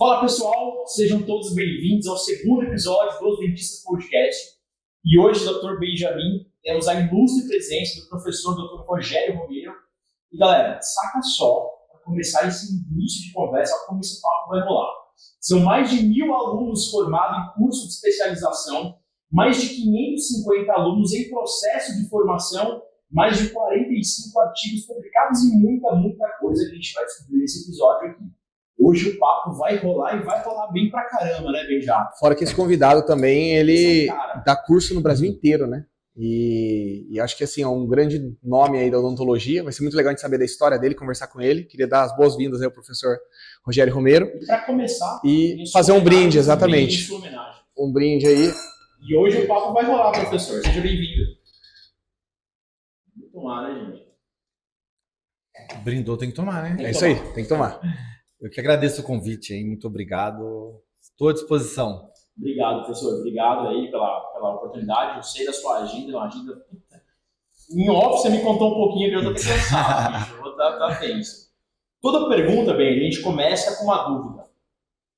Fala pessoal, sejam todos bem-vindos ao segundo episódio do Os Dentistas Podcast. E hoje, Dr. Benjamin, temos a ilustre presença do professor Dr. Rogério Romero. E galera, saca só, para começar esse início de conversa, como esse papo vai rolar. São mais de 1.000 alunos formados em curso de especialização, mais de 550 alunos em processo de formação, mais de 45 artigos publicados e muita coisa que a gente vai descobrir nesse episódio aqui. Hoje o papo vai rolar e vai rolar bem pra caramba, né, Benja? Fora que esse convidado também, ele dá curso no Brasil inteiro, né? E acho que assim, é um grande nome aí da odontologia. Vai ser muito legal a gente saber da história dele, conversar com ele. Queria dar as boas-vindas aí ao professor Rogério Romero. E para começar, e fazer um brinde, exatamente. Um brinde aí. E hoje o papo vai rolar, professor. Seja bem-vindo. Vamos tomar, né, gente? Brindou, tem que tomar, né? É isso aí, tem que tomar. Eu que agradeço o convite, hein? Muito obrigado. Estou à disposição. Obrigado, professor. Obrigado aí pela oportunidade. Eu sei da sua agenda, uma agenda... Em off, você me contou um pouquinho que eu tô até cansado, bicho. Tá tenso. Toda pergunta, bem, a gente começa com uma dúvida.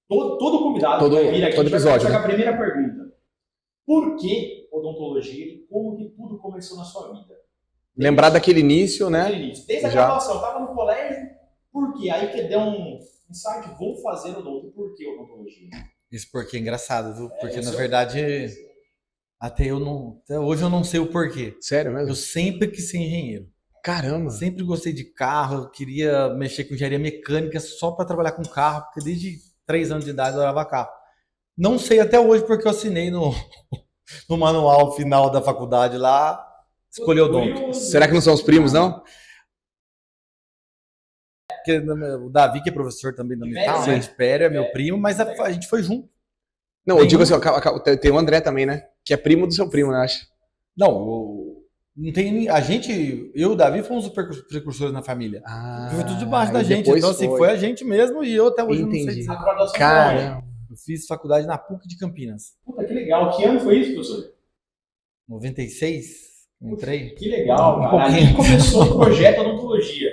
Todo convidado que vai vir aqui, todo episódio, vai a primeira pergunta. Por que odontologia e como que tudo começou na sua vida? Lembrar daquele início, né? Desde a graduação, eu estava no colégio, por quê? Aí que deu um insight, vou fazer odonto. Por que odontologia? Isso porque é engraçado, viu? Porque, na verdade, até hoje eu não sei o porquê. Sério mesmo? Eu sempre quis ser engenheiro. Caramba! Sempre gostei de carro, eu queria mexer com engenharia mecânica só para trabalhar com carro, porque desde 3 anos de idade eu adorava carro. Não sei até hoje porque eu assinei no manual final da faculdade lá, escolhi odonto. Será que não são os primos, não? Porque o Davi, que é professor também da Unital, né? Espério, é meu primo, mas a gente foi junto. Não, eu digo assim, tem o André também, né? Que é primo do seu primo, né? Acho. Não, não tem. A gente, eu e o Davi fomos os precursores na família. Foi tudo debaixo da gente. Então, assim, foi a gente mesmo e eu até hoje não sei dizer. Cara, eu fiz faculdade na PUC de Campinas. Puta, que legal. Que ano foi isso, professor? 96, entrei. Que legal, cara. Ali começou o projeto odontologia.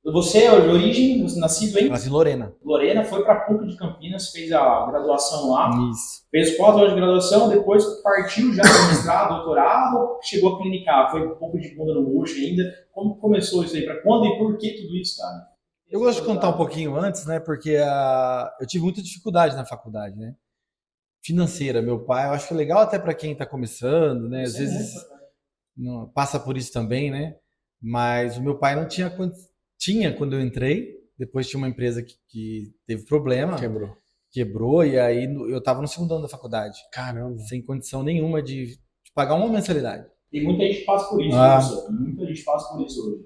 Você é de origem, nascido em? Nasci em Lorena. Lorena, foi para a PUC de Campinas, fez a graduação lá. Isso. Fez 4 anos de graduação, depois partiu já para mestrado, doutorado, chegou a clinicar. Foi um pouco de bunda no murcho ainda. Como começou isso aí? Para quando e por que tudo isso, cara? Eu gosto de contar um pouquinho antes, né? Porque eu tive muita dificuldade na faculdade, né? Financeira. Meu pai, eu acho que é legal até para quem está começando, né? Às vezes não, passa por isso também, né? Mas o meu pai não tinha quando eu entrei, depois tinha uma empresa que teve problema. Quebrou, e aí eu tava no segundo ano da faculdade. Caramba. Sem condição nenhuma de pagar uma mensalidade. Tem muita gente que passa por isso, professor. Muita gente passa por isso hoje.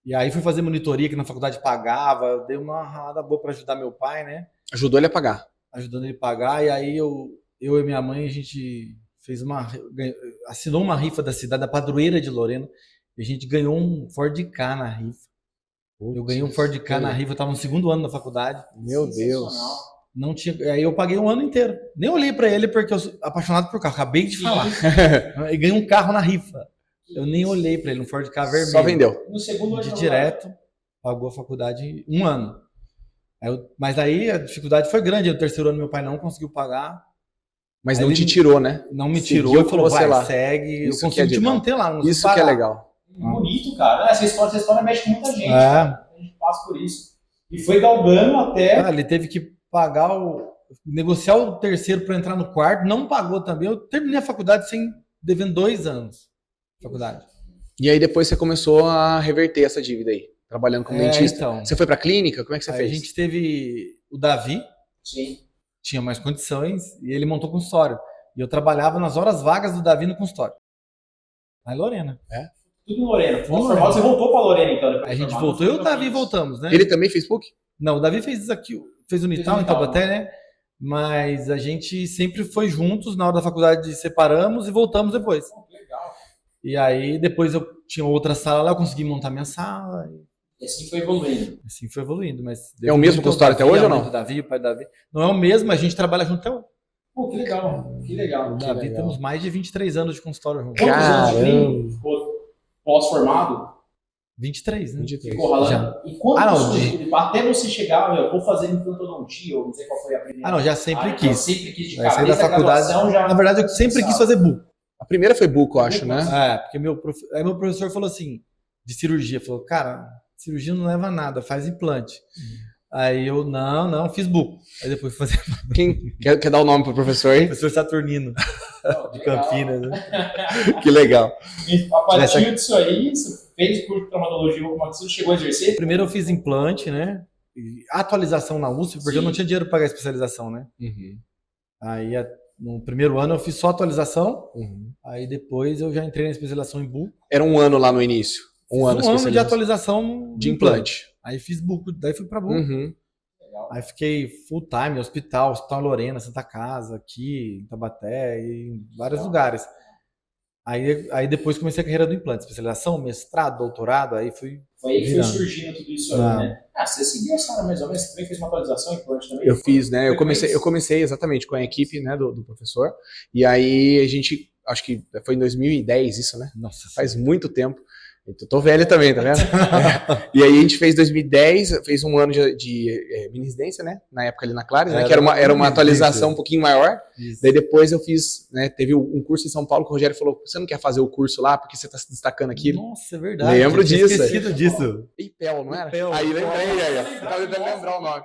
E aí fui fazer monitoria que na faculdade pagava, dei uma ralada boa para ajudar meu pai, né? Ajudou ele a pagar. Ajudando ele a pagar, e aí eu e minha mãe, a gente assinou uma rifa da cidade, da padroeira de Lorena, e a gente ganhou um Ford Ka na rifa. Eu ganhei um Ford Ka na rifa, eu tava no segundo ano da faculdade. Meu Deus. Não tinha, aí eu paguei um ano inteiro. Nem olhei pra ele porque eu sou apaixonado por carro. Acabei de falar. E ganhei um carro na rifa. Eu nem olhei pra ele, um Ford Ka vermelho. Só vendeu. No segundo ano de direto, pagou a faculdade 1 ano. Mas aí a dificuldade foi grande. No terceiro ano meu pai não conseguiu pagar. Mas não te tirou, né? Não me tirou e falou, vai, lá. Segue. Isso eu consigo te manter lá. Isso que é legal. Bonito, cara. Essa história mexe com muita gente. Cara. A gente passa por isso. E foi galgando até... ele teve que pagar negociar o terceiro para entrar no quarto, não pagou também. Eu terminei a faculdade devendo 2 anos de faculdade. E aí depois você começou a reverter essa dívida aí, trabalhando como dentista. Então, você foi para clínica? Como é que você fez? A gente teve o Davi, sim, tinha mais condições, e ele montou consultório. E eu trabalhava nas horas vagas do Davi no consultório. Lá em Lorena. Tudo em Lorena. Você voltou para Lorena, então? A gente voltou, eu e o Davi voltamos, né? Ele também fez PUC? Não, o Davi fez aqui, fez Unital em Taubaté, né? Mas a gente sempre foi juntos, na hora da faculdade separamos e voltamos depois. Legal. E aí depois eu tinha outra sala lá, eu consegui montar minha sala. E assim foi evoluindo. Assim foi evoluindo, mas... É o mesmo consultório até hoje ou não? O Davi, o pai do Davi. Não é o mesmo, a gente trabalha junto até hoje. Pô, que legal, que legal. O Davi temos mais de 23 anos de consultório junto. Quantos anos tem pós-formado? 23, né? 23. Ficou ralando. Já. E quando não, até você chegar, eu vou fazer implantodontia, eu não sei qual foi a primeira. não, já sempre quis. Sempre quis de Aí saí da cabeça, faculdade. já... Na verdade, eu sempre quis fazer buco. A primeira foi buco, eu acho, né? Porque meu professor falou assim, de cirurgia, falou, cara, cirurgia não leva a nada, faz implante. Aí eu, não, fiz buco. Aí depois fui fazer... Quem quer dar o nome pro professor aí? Professor Saturnino, de Campinas. Né? Que legal. E a partir disso aí, você fez curso de traumatologia, como você chegou a exercer? Primeiro eu fiz implante, né? E atualização na USP, porque eu não tinha dinheiro para pagar a especialização, né? Aí no primeiro ano eu fiz só atualização, aí depois eu já entrei na especialização em buco. Era um ano lá no início. Um ano de atualização de implante. Aí fiz buco, daí fui para buco. Aí fiquei full time, Hospital Lorena, Santa Casa, aqui, em Taubaté, em vários lugares. Aí depois comecei a carreira do implante, especialização, mestrado, doutorado, aí fui... Foi aí que foi surgindo tudo isso aí, né? Você seguiu essa área mais ou menos, você também fez uma atualização em implante também? Eu fiz, né? Eu comecei exatamente com a equipe, né, do professor, e aí a gente, acho que foi em 2010 isso, né? Nossa, faz muito tempo. Eu tô velho também, tá vendo? E aí a gente fez 2010, fez um ano de mini residência, né? Na época ali na Clares, né? Que era uma atualização um pouquinho maior. Isso. Daí depois eu fiz, né? Teve um curso em São Paulo que o Rogério falou, você não quer fazer o curso lá porque você tá se destacando aqui? Nossa, é verdade. Lembro disso. Esquecido disso. IPEL, não era? IPEL. Aí lembrei, eu tava tentando lembrar o nome.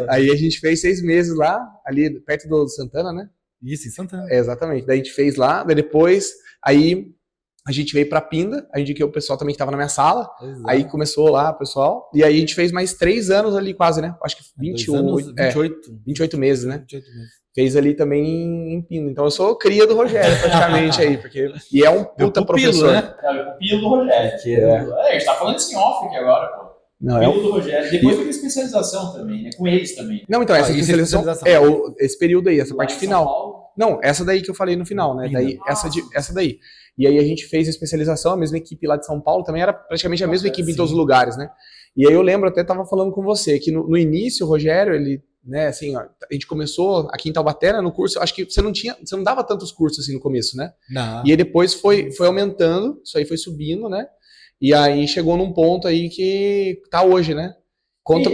Aí a gente fez 6 meses lá, ali perto do Santana, né? Isso, em Santana. Exatamente. Daí a gente fez lá, daí depois, aí a gente veio pra Pinda, a gente que o pessoal também que tava na minha sala, aí começou lá o pessoal, e aí a gente fez mais 3 anos ali quase, né? Acho que 28 meses, né? 28 meses. Fez ali também em Pinda. Então eu sou cria do Rogério praticamente aí, porque... E é um puta professor. Né? É o pupilo do Rogério. A gente tá falando isso em off aqui agora, pô. Não, do Rogério. Depois teve especialização também, né? Com eles também. Não, então, essa especialização esse período aí, essa parte final. Não, essa daí que eu falei no final, né? Daí, essa daí. E aí a gente fez a especialização, a mesma equipe lá de São Paulo, também era praticamente a mesma equipe em todos os lugares, né? E aí eu lembro, até tava falando com você, que no início o Rogério, ele, né, assim, ó, a gente começou aqui em Taubaté, né, no curso, acho que você não dava tantos cursos assim no começo, né? Não. E aí depois foi aumentando, isso aí foi subindo, né? E aí chegou num ponto aí que tá hoje, né?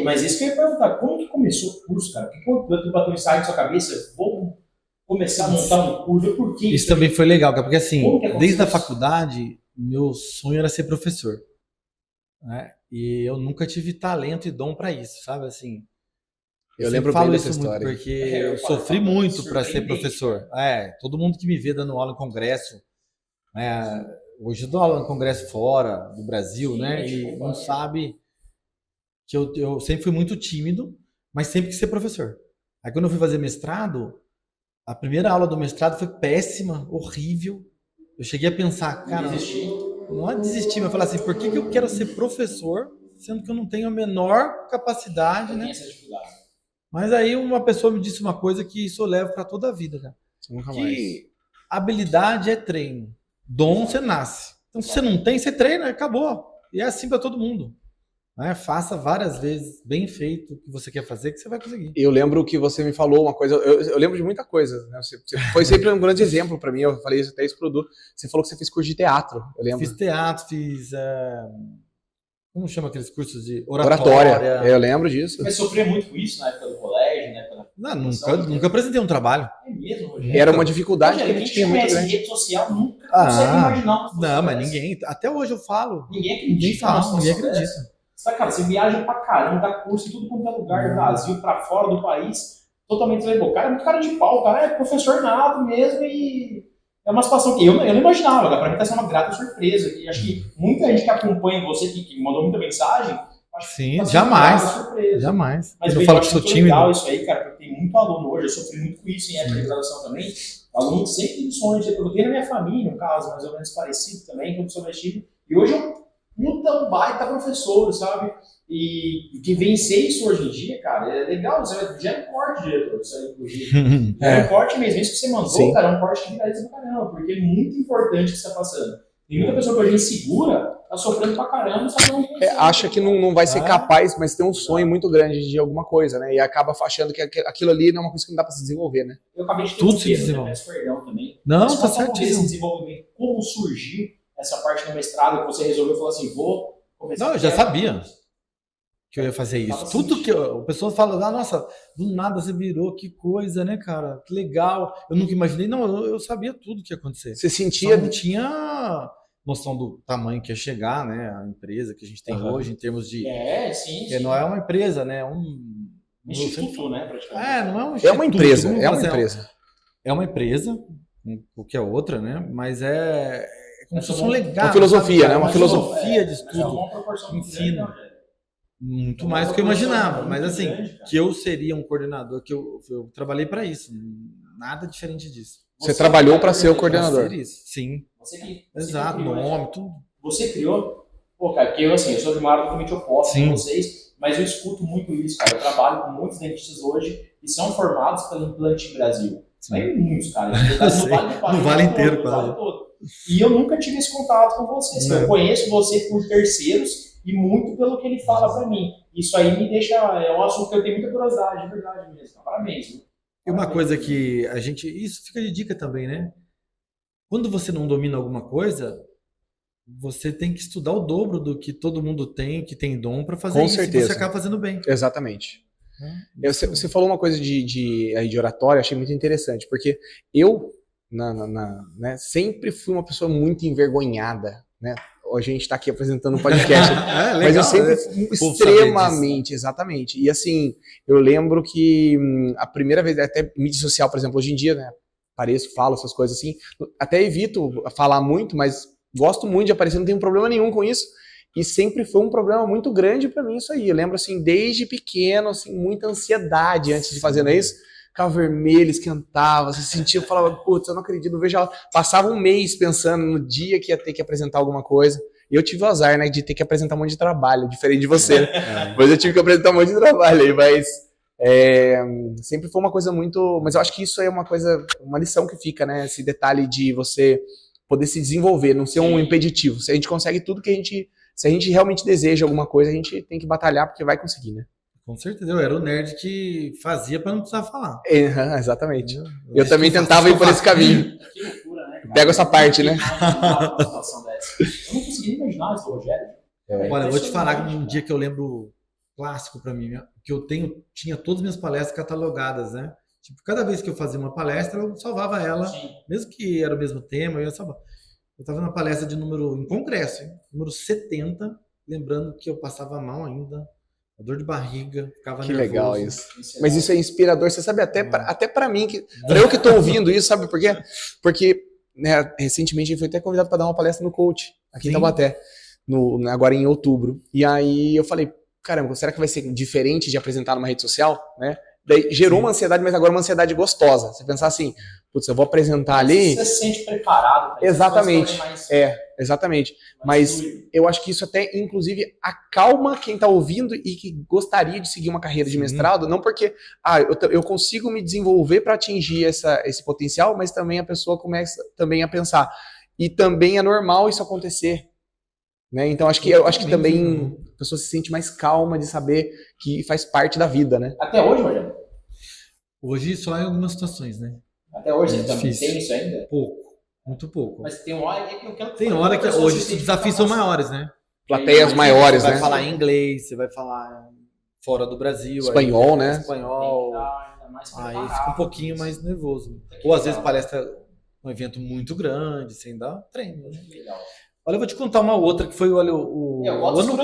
Mas isso que eu ia perguntar, como que começou o curso, cara? O que bateu um insight na sua cabeça? Vou começar a montar um curso, por quê? Isso também foi legal, porque assim, desde a faculdade, meu sonho era ser professor. Né? E eu nunca tive talento e dom para isso, sabe? Assim, eu lembro bem dessa história. Muito porque eu sofri muito para ser professor. Todo mundo que me vê dando aula em congresso, né? Hoje eu dou aula em congresso fora do Brasil, né? E não sabe que eu sempre fui muito tímido, mas sempre quis ser professor. Aí quando eu fui fazer mestrado, a primeira aula do mestrado foi péssima, horrível. Eu cheguei a pensar, cara, não é desistir, mas falar assim, por que eu quero ser professor, sendo que eu não tenho a menor capacidade, né? Mas aí uma pessoa me disse uma coisa que isso eu levo para toda a vida, cara. Que habilidade é treino. Dom você nasce. Então se você não tem, você treina, acabou. E é assim para todo mundo. Né? Faça várias vezes, bem feito o que você quer fazer, que você vai conseguir. Eu lembro que você me falou uma coisa, eu lembro de muita coisa, né? Você foi sempre um grande exemplo para mim, eu falei isso até esse produto. Você falou que você fez curso de teatro, eu lembro. Fiz teatro, como chama aqueles cursos de oratória? Eu lembro disso. Mas sofria muito com isso na época do colégio, né? Nunca apresentei um trabalho. É mesmo, Rogério? Era uma dificuldade que a gente tinha muito grande. Rede social nunca consegue imaginar. Não, mas ninguém, até hoje eu falo. Ninguém acredita. Ninguém acredita. Cara, você viaja pra caramba, dá curso em tudo quanto é lugar do Brasil, pra fora do país, totalmente legal. O cara é muito cara de pau, o cara é professor nato mesmo e é uma situação que eu não imaginava, cara. Pra mim tá sendo uma grata surpresa. E acho que muita gente que acompanha você, que mandou muita mensagem, sim, tá jamais. Mas eu falo que sou tímido. Legal isso aí, cara, porque tem muito aluno hoje, eu sofri muito com isso em época de graduação também. Aluno sempre tem sonhos, eu tenho na minha família um caso mais ou menos parecido também, como sou tímido. E hoje eu puta baita professor, sabe? E que vencer isso hoje em dia, cara, é legal. Já é um corte, diretor, isso aí, inclusive. É um corte mesmo. Isso que você mandou, sim, cara, é um corte que viraliza pra caramba, porque é muito importante o que você tá passando. Tem muita pessoa que hoje é insegura, tá sofrendo pra caramba, sabe? Acha que não vai ser capaz, mas tem um sonho muito grande de alguma coisa, né? E acaba achando que aquilo ali não é uma coisa que não dá pra se desenvolver, né? Eu acabei de ter tudo se desenvolve. Perdão também. Não, mas tá certíssimo. Esse desenvolvimento, como surgiu essa parte do mestrado que você resolveu falar assim, vou começar? Não, eu já sabia que eu ia fazer isso. Tava Tudo assim, que o pessoal fala, nossa, do nada você virou, que coisa, né, cara? Que legal. Eu nunca imaginei, não, eu sabia tudo que ia acontecer. Você Só sentia. não tinha noção do tamanho que ia chegar, né? A empresa que a gente tem hoje, em termos de. Sim. Que não é uma empresa, né? É um Instituto, né, praticamente. não é um É uma instituto, empresa, vamos é uma fazer, empresa. É uma empresa, qualquer outra, né? Mas é como se fosse um legado. Uma filosofia, sabe, né? Uma filosofia de Mas é estudo. uma proporção muito ensino. grande, né, velho? Muito mais do que eu imaginava. Muito Mas assim, grande, cara. que eu seria um coordenador, que eu trabalhei para isso. Nada diferente disso. Você trabalhou para ser o coordenador. Pra ser isso. Sim. Você Exato, criou, nome, tudo. Você criou? Pô, cara, porque eu sou de uma área totalmente oposta Sim. de vocês, mas eu escuto muito isso, cara. Eu trabalho com muitos dentistas hoje que são formados pelo Implante Brasil. Tem muitos, cara. Não vale inteiro, todo, quase. vale todo. E eu nunca tive esse contato com você. Assim, eu conheço você por terceiros e muito pelo que ele fala pra mim. Isso aí me deixa... É um assunto que eu tenho muita curiosidade, de verdade mesmo. Parabéns, viu? E uma coisa que a gente... Isso fica de dica também, né? Quando você não domina alguma coisa, você tem que estudar o dobro do que todo mundo tem, que tem dom para fazer Com isso. certeza. E você acaba fazendo bem. Exatamente. Você falou uma coisa de oratória, achei muito interessante, porque eu né, sempre fui uma pessoa muito envergonhada, né? Hoje a gente está aqui apresentando um podcast, legal, mas eu sempre fui extremamente, exatamente. E assim, eu lembro que a primeira vez, até mídia social, por exemplo, hoje em dia, né? Apareço, falo essas coisas assim, até evito falar muito, mas gosto muito de aparecer, não tenho problema nenhum com isso. E sempre foi um problema muito grande pra mim isso aí. Eu lembro, assim, desde pequeno, assim, muita ansiedade antes de fazer isso. Ficava vermelho, esquentava, você sentia, eu falava, putz, eu não acredito, eu vejo ela. Passava um mês pensando no dia que ia ter que apresentar alguma coisa. E eu tive o azar, né, de ter que apresentar um monte de trabalho, diferente de você. Mas eu tive que apresentar um monte de trabalho aí, mas... sempre foi uma coisa muito... Mas eu acho que isso é uma coisa, uma lição que fica, né? Esse detalhe de você poder se desenvolver, não ser um impeditivo. Se a gente consegue tudo que a gente... Se a gente realmente deseja alguma coisa, a gente tem que batalhar porque vai conseguir, né? Com certeza, eu era o nerd que fazia para não precisar falar. Exatamente. Eu também tentava ir por esse caminho. Que loucura, né, cara? Pego essa parte, né? Eu não consegui nem imaginar isso do Rogério. Olha, eu vou te falar que um dia que eu lembro clássico para mim, que eu tinha todas as minhas palestras catalogadas, né? Tipo, cada vez que eu fazia uma palestra, eu salvava ela, mesmo que era o mesmo tema, eu ia salvar. Eu estava na palestra em congresso, número 70, lembrando que eu passava mal ainda, a dor de barriga, ficava nervoso. Que legal isso. Mas isso é inspirador, você sabe, até para mim, para eu que estou ouvindo isso, sabe por quê? Porque né, recentemente eu fui até convidado para dar uma palestra no Coach, aqui em Taubaté, agora em outubro. E aí eu falei, caramba, será que vai ser diferente de apresentar numa rede social, né? Daí gerou uma ansiedade, mas agora uma ansiedade gostosa. Você pensar assim, putz, eu vou apresentar ali... Você se sente preparado. Exatamente, exatamente. Mas eu acho que isso até, inclusive, acalma quem está ouvindo e que gostaria de seguir uma carreira de mestrado, não porque eu consigo me desenvolver para atingir esse potencial, mas também a pessoa começa também a pensar. E também é normal isso acontecer. Né? Então eu acho que também a pessoa se sente mais calma de saber que faz parte da vida, né? Até hoje, Rogério? Hoje só em algumas situações, né? Até hoje você também tem isso ainda? Pouco, muito pouco. Mas tem hora que eu quero... Tem hora que hoje os desafios são maiores, né? Plateias maiores, né? Você vai falar inglês, você vai falar fora do Brasil. Espanhol, aí, né? Espanhol. Aí fica um pouquinho mais nervoso. Ou às vezes palestra um evento muito grande, sem dar treino, né? Legal. Olha, eu vou te contar uma outra que foi o ano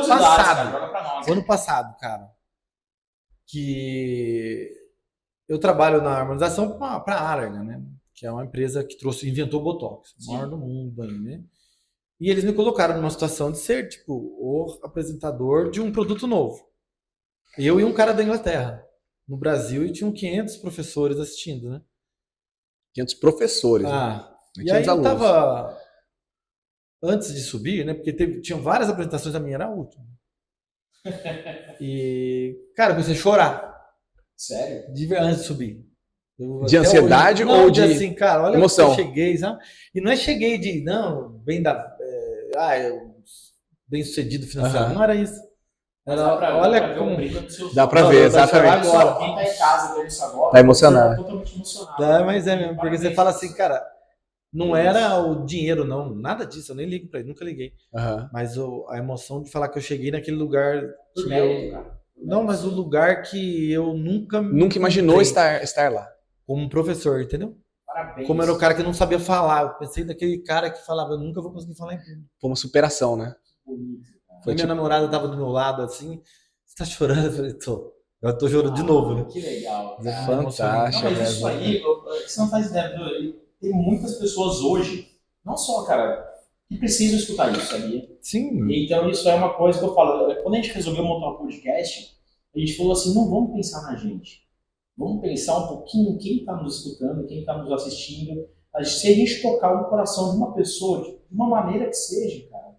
passado. Cara, o ano passado, cara. Que eu trabalho na harmonização para a Allergan, né? Que é uma empresa que inventou o Botox, o maior do mundo aí, né? E eles me colocaram numa situação de ser, tipo, o apresentador de um produto novo. Eu e um cara da Inglaterra, no Brasil, e tinham 500 professores assistindo, né? 500 professores. Né? E aí eu tava... Antes de subir, né? Porque tinham várias apresentações, a minha era a última. E, cara, eu comecei a chorar. Sério? Antes de subir. De ansiedade ou de assim, cara, olha emoção? Eu cheguei, sabe? E não é cheguei de, bem sucedido financeiramente. Não era isso. Olha como... Dá pra ver, exatamente. Agora. Quem tá em casa vendo isso agora... Tá emocionado. Totalmente emocionado. Mas é mesmo, porque você fala assim, cara... Não era o dinheiro, não. Nada disso. Eu nem ligo pra ele. Nunca liguei. Aham. Mas a emoção de falar que eu cheguei naquele lugar Por que mérito, cara. Por Não, mérito. mas o lugar que eu nunca me Nunca imaginou encontrei estar lá. como professor, entendeu? Parabéns. Como era o cara que não sabia falar. Eu pensei naquele cara que falava, eu nunca vou conseguir falar em público. Foi uma superação, né? Bonito, cara. Foi Minha tipo, namorada tava do meu lado, assim, você tá chorando? Eu falei, tô. Eu tô chorando de novo, né? Que legal. Mas é cara. fantástico. Não, mas isso aí, você não faz ideia, viu? Tem muitas pessoas hoje, não só, cara, que precisam escutar isso, sabia? Sim. Então isso é uma coisa que eu falo. Quando a gente resolveu montar o podcast, a gente falou assim, não vamos pensar na gente. Vamos pensar um pouquinho quem está nos escutando, quem está nos assistindo. Se a gente tocar o coração de uma pessoa, de uma maneira que seja, cara,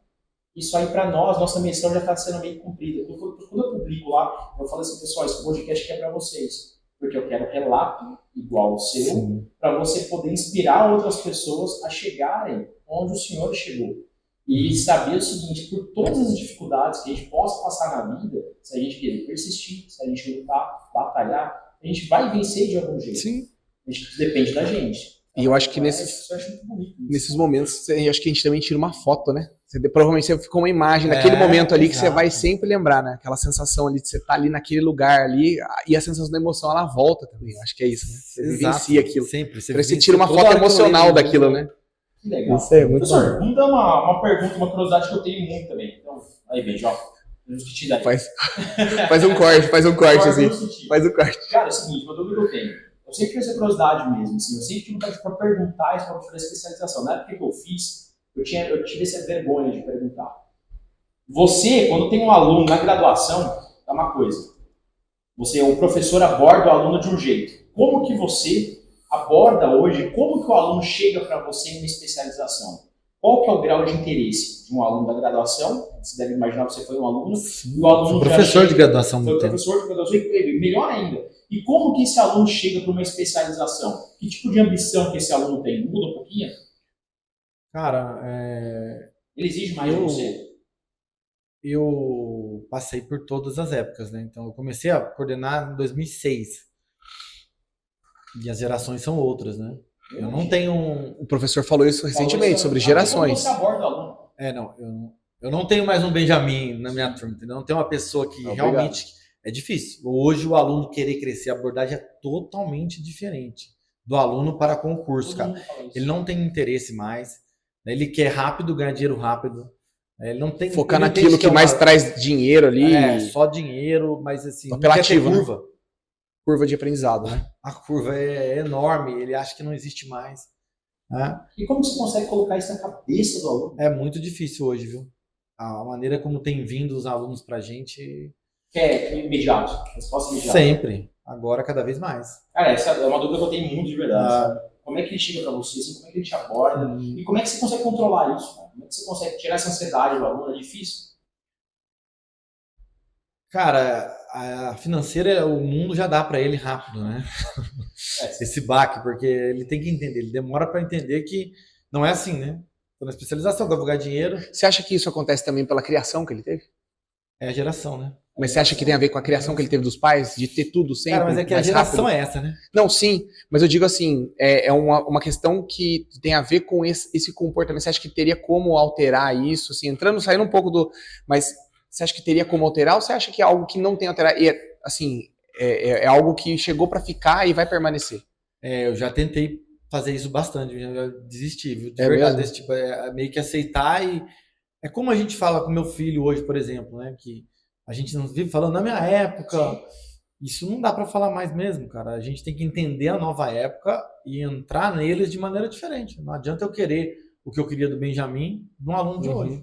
isso aí para nós, nossa missão já está sendo meio cumprida. Quando eu publico lá, eu falo assim, pessoal, esse podcast aqui é para vocês. Porque eu quero relato igual ao seu, para você poder inspirar outras pessoas a chegarem onde o senhor chegou. E saber o seguinte, por todas as dificuldades que a gente possa passar na vida, se a gente querer persistir, se a gente lutar, batalhar, a gente vai vencer de algum jeito. sim. A gente depende da gente. E eu acho que Isso eu acho muito bonito. nesses momentos, eu acho que a gente também tira uma foto, né? Provavelmente você ficou uma imagem naquele momento ali que você vai sempre lembrar, né? Aquela sensação ali de você estar ali naquele lugar ali, e a sensação da emoção, ela volta também. Eu acho que é isso, né? Você vivencia aquilo. Sempre. Você tira uma foto emocional daquilo, né? Que legal. Isso é muito Professor, vamos dar uma pergunta, uma curiosidade que eu tenho muito também. Então, aí, beijo, ó. Faz um corte, assim. Faz um corte. Cara, é o seguinte, uma dúvida que eu tenho. Eu sempre tive essa curiosidade mesmo, assim. Eu sempre tive vontade para perguntar isso para fazer especialização. Na época que eu fiz, eu tive essa vergonha de perguntar. Você, quando tem um aluno na graduação, é uma coisa. O professor aborda o aluno de um jeito. Como que você aborda hoje, como que o aluno chega para você em uma especialização? Qual que é o grau de interesse de um aluno da graduação? Você deve imaginar que você foi um aluno. Sim, e o aluno professor de graduação. Foi professor de graduação e melhor ainda. E como que esse aluno chega para uma especialização? Que tipo de ambição que esse aluno tem? Muda um pouquinho? Cara, ele exige mais de você? Eu passei por todas as épocas, né? Então eu comecei a coordenar em 2006. E as gerações são outras, né? Eu não tenho O professor falou isso recentemente, sobre gerações. Como você aborda o aluno? Eu não tenho mais um Benjamin na minha turma, entendeu? Não tenho uma pessoa que realmente é difícil. Hoje o aluno querer crescer, a abordagem é totalmente diferente do aluno para concurso, cara. Ele não tem interesse mais, né? Ele quer rápido, ganhar dinheiro rápido. Ele não tem focar naquilo que mais traz dinheiro ali. Só dinheiro, mas assim, apelativo, não quer ter curva. Curva de aprendizado, né? A curva é enorme, ele acha que não existe mais. Né? E como você consegue colocar isso na cabeça do aluno? É muito difícil hoje, viu? A maneira como tem vindo os alunos pra gente... É imediato, resposta imediata. Sempre. Agora, cada vez mais. Cara, essa é uma dúvida que eu tenho muito de verdade. Como é que ele chega pra você? Assim, como é que ele te aborda? E como é que você consegue controlar isso? Cara? Como é que você consegue tirar essa ansiedade do aluno? É difícil? Cara, a financeira, o mundo já dá pra ele rápido, né? Esse baque, porque ele tem que entender. Ele demora pra entender que não é assim, né? Tô na especialização, vai ganhar dinheiro. Você acha que isso acontece também pela criação que ele teve? É a geração, né? Mas você acha que tem a ver com a criação que ele teve dos pais? De ter tudo sempre? Cara, mas é que a geração é essa, né? Não, sim. Mas eu digo assim, é uma questão que tem a ver com esse comportamento. Você acha que teria como alterar isso? Assim, saindo um pouco do... Mas você acha que teria como alterar ou você acha que é algo que não tem alterar? E, assim, é algo que chegou para ficar e vai permanecer? Eu já tentei fazer isso bastante, eu já desisti, viu? De verdade, desse tipo, meio que aceitar e... É como a gente fala com meu filho hoje, por exemplo, né? Que a gente não vive falando, na minha época, isso não dá para falar mais mesmo, cara. A gente tem que entender a nova época e entrar neles de maneira diferente. Não adianta eu querer o que eu queria do Benjamin de um aluno de hoje.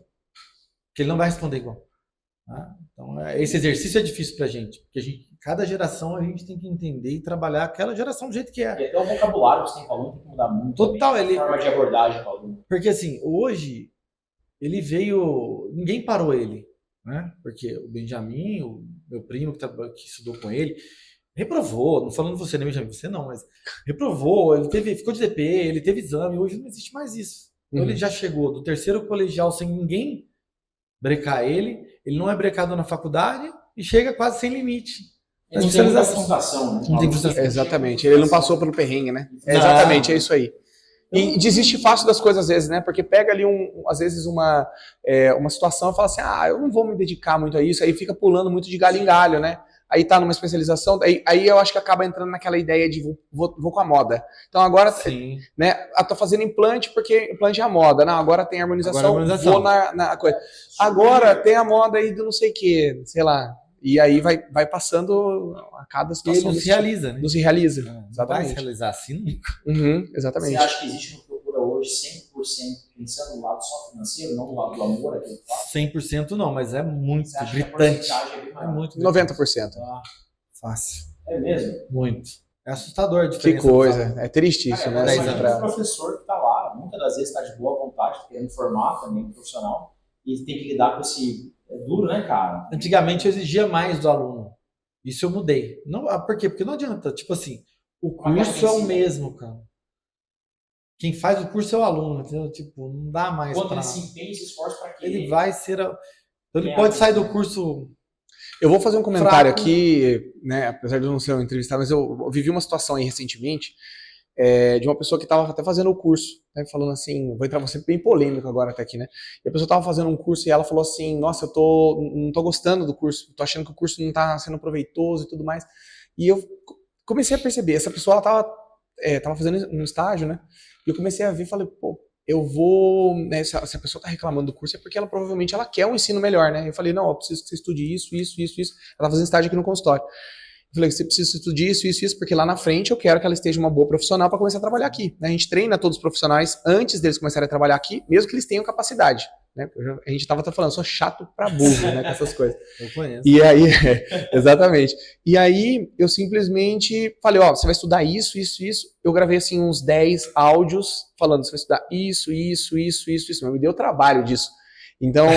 Porque ele não vai responder igual. Tá? Então, esse exercício é difícil pra gente. Porque cada geração a gente tem que entender e trabalhar aquela geração do jeito que é. E até o vocabulário que você tem com o aluno tem que mudar muito. Total, a forma de abordagem com o aluno. Porque assim, hoje... Ele veio... Ninguém parou ele, né? Porque o Benjamin, o meu primo que estudou com ele, reprovou. Não falando você, né, Benjamin? Você não, mas reprovou. Ele ficou de DP, ele teve exame. Hoje não existe mais isso. Então ele já chegou do terceiro colegial sem ninguém brecar ele. Ele não é brecado na faculdade e chega quase sem limite. Não tem frustração, né? Não tem frustração. Exatamente. Ele não passou pelo perrengue, né? Exatamente, é isso aí. E desiste fácil das coisas às vezes, né? Porque pega ali, às vezes, uma situação e fala assim, eu não vou me dedicar muito a isso, aí fica pulando muito de galho em galho, né? Aí tá numa especialização, aí eu acho que acaba entrando naquela ideia de vou com a moda. Então agora, né, tô fazendo implante porque implante é a moda. Não, agora tem harmonização, vou na coisa. Agora tem a moda aí do não sei o que, sei lá. E aí vai passando a cada situação. E ele não se realiza, né? Não se realiza. Não exatamente. vai se realizar assim nunca. Exatamente. Você acha que existe uma procura hoje 100% pensando no lado só financeiro, não no lado do amor? 100% não, mas é muito gritante. É muito 90%. Fácil. É mesmo? Muito. É assustador a diferença. Que coisa. É triste isso, né? O professor que está lá, muitas das vezes está de boa vontade, querendo formar também profissional, e tem que lidar com esse... É duro, né, cara? Antigamente eu exigia mais do aluno. Isso eu mudei. Não, por quê? Porque não adianta. Tipo assim, o curso é o mesmo, cara. Quem faz o curso é o aluno, entendeu? Tipo, não dá mais quando ele se empenha e se esforça para quê? Ele vai ser... Então ele pode sair do curso... Eu vou fazer um comentário aqui, né? Apesar de eu não ser um entrevistado, mas eu vivi uma situação aí recentemente de uma pessoa que estava até fazendo o curso, né, falando assim, vou entrar você bem polêmico agora até aqui, né? E a pessoa estava fazendo um curso e ela falou assim, nossa, eu não tô gostando do curso, tô achando que o curso não está sendo proveitoso e tudo mais. E eu comecei a perceber, essa pessoa ela tava fazendo um estágio, né? E eu comecei a ver e falei, pô, eu vou, né, se a pessoa está reclamando do curso é porque ela provavelmente ela quer um ensino melhor, né? Eu falei, não, eu preciso que você estude isso. Ela tá fazendo estágio aqui no consultório. Eu falei, você precisa estudar isso, porque lá na frente eu quero que ela esteja uma boa profissional para começar a trabalhar aqui. A gente treina todos os profissionais antes deles começarem a trabalhar aqui, mesmo que eles tenham capacidade. Né? A gente estava falando, sou chato pra burro, né, com essas coisas. Eu conheço. E aí, exatamente. E aí eu simplesmente falei, você vai estudar isso. Eu gravei assim uns 10 áudios falando, você vai estudar isso. Mas me deu trabalho disso. Então,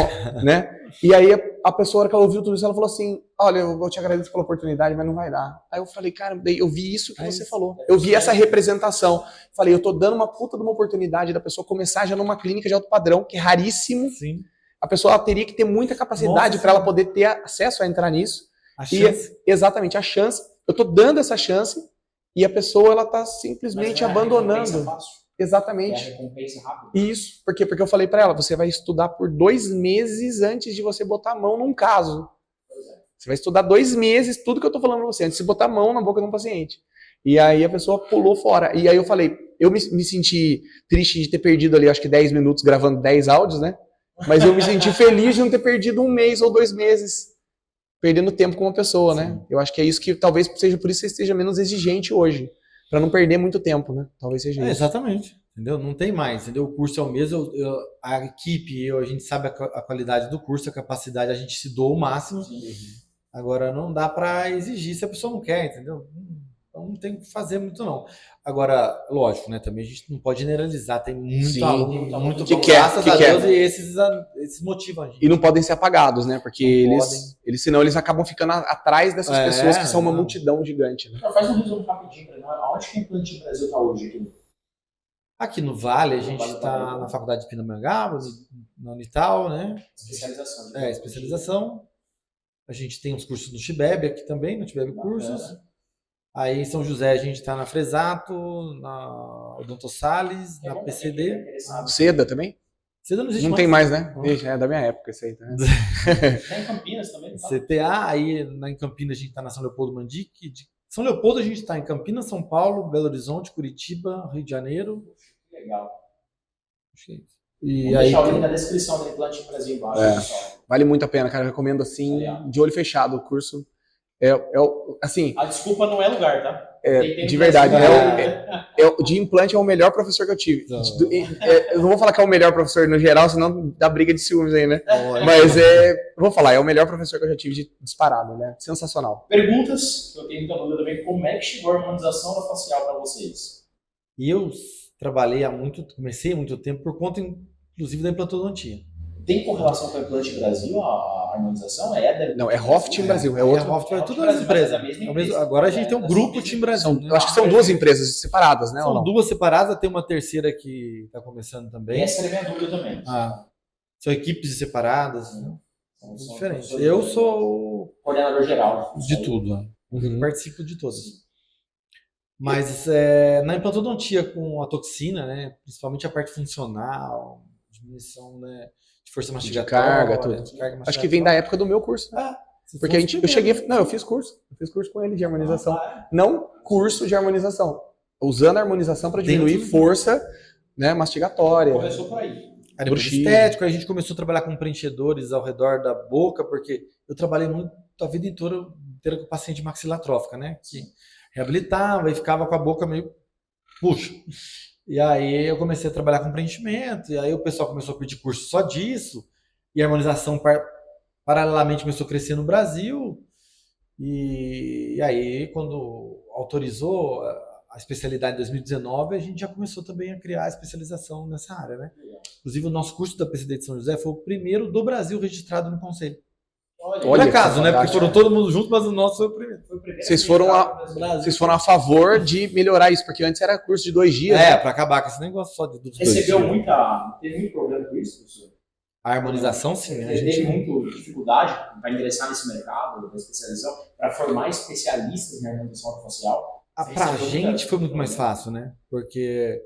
né? E aí a pessoa, que ela ouviu tudo isso, ela falou assim, olha, eu te agradeço pela oportunidade, mas não vai dar. Aí eu falei, cara, eu vi isso que você falou. Eu vi essa representação. Falei, eu tô dando uma puta de uma oportunidade da pessoa começar já numa clínica de alto padrão, que é raríssimo. Sim. A pessoa ela teria que ter muita capacidade para ela poder ter acesso a entrar nisso. A chance. Exatamente, a chance. Eu tô dando essa chance e a pessoa, ela tá simplesmente abandonando. Exatamente. É a recompensa rápida. Isso. Por quê? Porque eu falei para ela, você vai estudar por 2 meses antes de você botar a mão num caso. Você vai estudar 2 meses, tudo que eu tô falando pra você, antes de botar a mão na boca de um paciente. E aí a pessoa pulou fora. E aí eu falei, eu me senti triste de ter perdido ali, acho que 10 minutos gravando 10 áudios, né? Mas eu me senti feliz de não ter perdido 1 mês ou 2 meses perdendo tempo com uma pessoa, né? Eu acho que é isso que talvez seja por isso que você esteja menos exigente hoje. Para não perder muito tempo, né? Talvez seja isso. Exatamente. Entendeu? Não tem mais, entendeu? O curso é o mesmo, a equipe, a gente sabe a qualidade do curso, a capacidade, a gente se doa o máximo. Agora, não dá para exigir se a pessoa não quer, entendeu? Então, não tem que fazer muito, não. Agora, lógico, né? Também a gente não pode generalizar, tem muito aluno, muito que graças a Deus, quer. E esses motivam a gente. E não podem ser apagados, né? Porque senão eles acabam ficando atrás dessas pessoas que são uma multidão gigante. Né? Faz um resumo rapidinho para nós. Aonde que o implante no Brasil está hoje? Aqui no Vale, a gente está na Faculdade de Pindamonhangaba, na Unital, né? Especialização. Especialização. A gente tem uns cursos no Chibebe aqui também, no Chibebe Cursos. Aí em São José a gente está na Fresato, na Odonto Salles, na PCD. Seda também? Seda não existe mais. Não tem mais, né? É da minha época isso aí. Tá? Tem em Campinas também. Tá? CTA, aí em Campinas a gente está na São Leopoldo Mandique. São Leopoldo a gente está em Campinas, São Paulo, Belo Horizonte, Curitiba, Rio de Janeiro. Legal. E vamos aí deixar o link na descrição do Implante Brasil embaixo. Vale muito a pena, cara. Eu recomendo assim, de olho fechado o curso. Assim, a desculpa não é lugar, tá? De verdade. De implante é o melhor professor que eu tive. Eu não vou falar que é o melhor professor no geral, senão dá briga de ciúmes aí, né? Mas eu vou falar, é o melhor professor que eu já tive disparado, né? Sensacional. Perguntas, eu tenho muita dúvida também. Como é que chegou a harmonização da facial para vocês? E eu comecei há muito tempo por conta, inclusive, da implantodontia. Tem correlação com a Implante Brasil, a harmonização? Não, é Hoff Team Brasil. É outro. É tudo as empresas. Agora a gente tem um grupo Team Brasil. Eu acho que são 2 empresas separadas, né? São 2 separadas, tem uma terceira que está começando também. Essa era a minha dúvida também. São equipes separadas, são diferentes. Eu sou coordenador geral de tudo. Eu participo de todas. Mas na implantodontia com a toxina, né, principalmente a parte funcional, diminuição, né, de força mastigatória, carga, tudo. de carga mastigatória. Acho que vem da época do meu curso. Porque eu cheguei. Não, eu fiz curso. Eu fiz curso com ele de harmonização. Não curso de harmonização. Usando a harmonização para diminuir força, né, mastigatória. Começou por aí. Aí depois estético, aí a gente começou a trabalhar com preenchedores ao redor da boca, porque eu trabalhei muito a vida inteira com paciente maxilatrófica, né? Que reabilitava e ficava com a boca meio puxa. E aí eu comecei a trabalhar com preenchimento, e aí o pessoal começou a pedir curso só disso, e a harmonização paralelamente começou a crescer no Brasil, e aí quando autorizou a especialidade em 2019, a gente já começou também a criar a especialização nessa área, né? Inclusive o nosso curso da PCD de São José foi o primeiro do Brasil registrado no conselho. Por acaso, né? Porque foram todo mundo junto, mas o nosso foi o primeiro. Vocês foram a favor de melhorar isso, porque antes era curso de 2 dias. Para acabar com esse negócio só de 2 dias. Teve muito problema com isso, professor? A harmonização, sim. Né? Teve muita dificuldade para ingressar nesse mercado da especialização, para formar especialistas em harmonização orofacial. Pra gente foi muito mais fácil, né? Porque...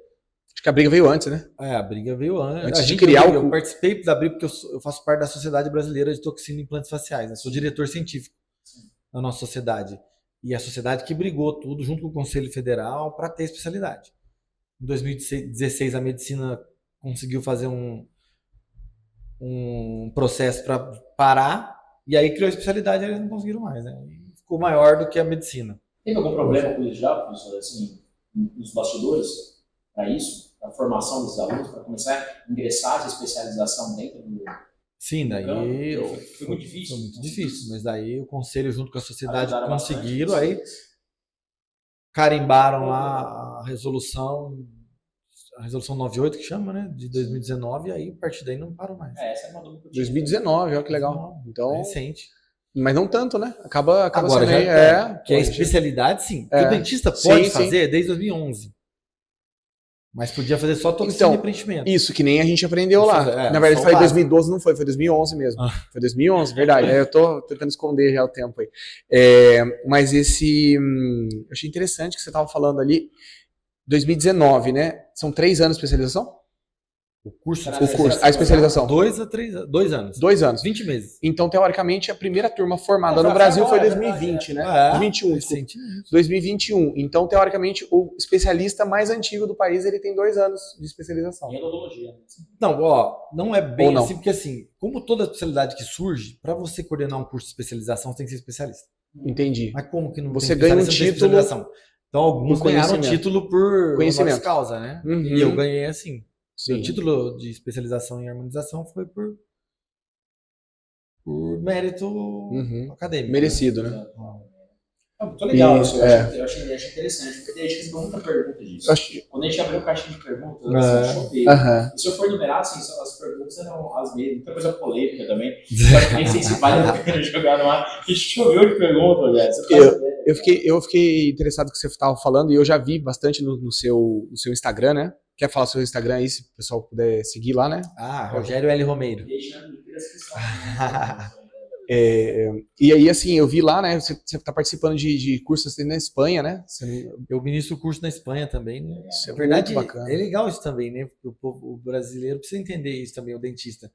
Acho que a briga veio antes, né? A briga veio antes. Antes de criar eu participei da briga porque eu faço parte da Sociedade Brasileira de Toxina e Implantes Faciais. Eu sou diretor científico da nossa sociedade. E a sociedade que brigou tudo junto com o Conselho Federal para ter especialidade. Em 2016, a medicina conseguiu fazer um processo para parar, e aí criou a especialidade e eles não conseguiram mais, né? E ficou maior do que a medicina. Teve algum problema com isso já, professor, assim, nos bastidores, para isso? Para a formação dos alunos, para começar a ingressar essa especialização dentro do... Sim, daí foi muito difícil. Foi muito difícil, mas daí o conselho junto com a sociedade conseguiram, aí carimbaram lá a resolução 98 que chama, né, de 2019, e aí a partir daí não parou mais. Essa é uma dúvida. 2019, olha que legal. Então, recente. Mas não tanto, né? Acaba agora sendo já que a especialidade, sim. Que o dentista pode fazer desde 2011. Mas podia fazer só toxina e preenchimento. Isso, que nem a gente aprendeu lá. Na verdade, foi 2012, não foi 2011 mesmo. Foi 2011, verdade. Eu tô tentando esconder já o tempo aí. Mas eu achei interessante que você estava falando ali, 2019, né? São 3 anos de especialização? O curso, a especialização. 2 a 3 2 anos. 2 anos. 20 meses. Então, teoricamente, a primeira turma formada no Brasil foi 2020, né? 2021. Então, teoricamente, o especialista mais antigo do país, ele tem 2 anos de especialização. Em odontologia. Não, não é bem assim, porque assim, como toda especialidade que surge, para você coordenar um curso de especialização, você tem que ser especialista. Entendi. Mas como que não você ganha um título? Então, alguns ganharam título por conhecimento, causa, né? Uhum. E eu ganhei assim. Sim. O título de especialização em harmonização foi por mérito acadêmico. Merecido, né? Muito legal isso. Eu achei interessante, porque a gente recebeu muita pergunta disso. Quando a gente abriu o caixinha de perguntas, e se eu for enumerar, assim, as perguntas eram as mesmas, muita coisa polêmica também. Eu nem sei se vale a pena jogar no ar. A gente choveu de pergunta, velho. Eu fiquei interessado no que você estava falando, e eu já vi bastante no seu Instagram, né? Quer falar seu Instagram aí, se o pessoal puder seguir lá, né? Rogério L. Romeiro. Deixa na descrição. E aí, assim, eu vi lá, né? Você está participando de cursos na Espanha, né? Eu ministro curso na Espanha também, né? Isso é verdade, muito bacana. É legal isso também, né? Porque o brasileiro precisa entender isso também, o dentista.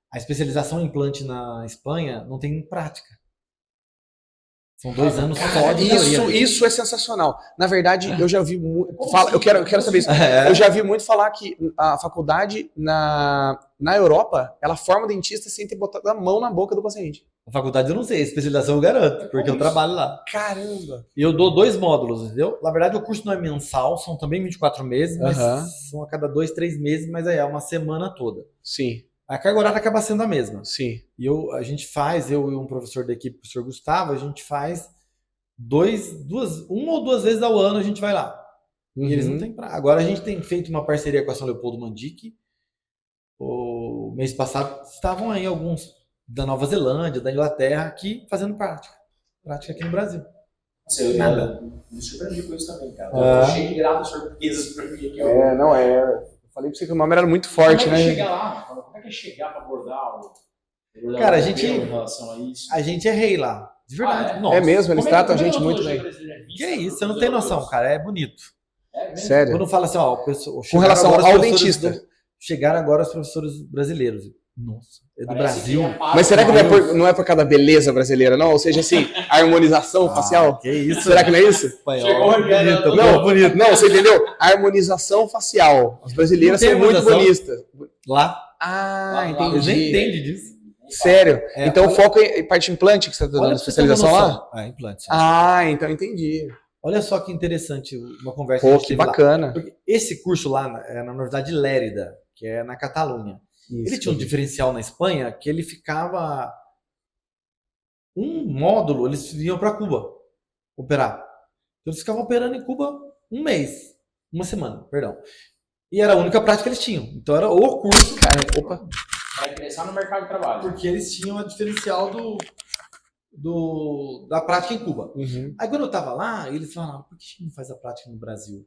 A especialização em implante na Espanha não tem prática. São 2 anos só de teoria. Isso é sensacional. Na verdade, eu já vi muito... Eu quero saber isso. Eu já vi muito falar que a faculdade na Europa, ela forma dentista sem ter botado a mão na boca do paciente. A faculdade eu não sei, a especialização eu garanto, porque eu trabalho lá. Caramba! E eu dou 2 módulos, entendeu? Na verdade, o curso não é mensal, são também 24 meses, mas são a cada 2, 3 meses, mas aí é uma semana toda. Sim. A carga horária acaba sendo a mesma. Sim. E a gente faz, eu e um professor da equipe, o professor Gustavo, a gente faz 1 ou 2 vezes ao ano a gente vai lá. E eles não têm pra... Agora a gente tem feito uma parceria com a São Leopoldo Mandic. O mês passado estavam aí alguns da Nova Zelândia, da Inglaterra, aqui fazendo prática aqui no Brasil. Nada. Me surpreendi com isso também, cara. Eu achei grato surpresas pra mim aqui. Eu falei pra você que o nome era muito forte, como né? Como é que é chegar pra abordar Cara, a gente em relação a isso? A gente é rei lá. De verdade. É? Nossa. É mesmo, eles tratam a gente muito odontologia bem. brasileira é vista Que é isso, você não pelos tem noção, europeus? cara. É bonito. É mesmo? Sério. Quando fala assim, ó, Com relação ao dentista. Chegaram agora os professores brasileiros. Nossa, é do Parece Brasil. que é pago Mas será que mais. não é por causa da beleza brasileira, não? Ou seja, assim, a harmonização facial? Que isso? Será que não é isso? Espanhol. Chegou o Rogério, Bonito, Não, bonito. não, você entendeu? A harmonização facial. As brasileiras Não tem são muito harmonização. bonitas. Lá, Ah, eles nem entendi. entendem disso. Sério? É, Então olha- foco em parte implante que você está dando Olha pra você ter uma especialização lá? noção. Ah, implantes. Ah, então entendi. Olha só que interessante uma conversa Pô, a gente que teve bacana. lá. Porque esse curso lá é na Universidade de Lérida, que é na Catalunha. Ele tinha um diferencial na Espanha que ele ficava um módulo, eles vinham para Cuba operar. Então eles ficavam operando em Cuba um mês, uma semana, perdão. E era a única prática que eles tinham. Então era o curso, Cara, opa. Vai ingressar no mercado de trabalho. porque eles tinham a diferencial da prática em Cuba. Uhum. Aí quando eu tava lá, eles falaram, por que a gente não faz a prática no Brasil?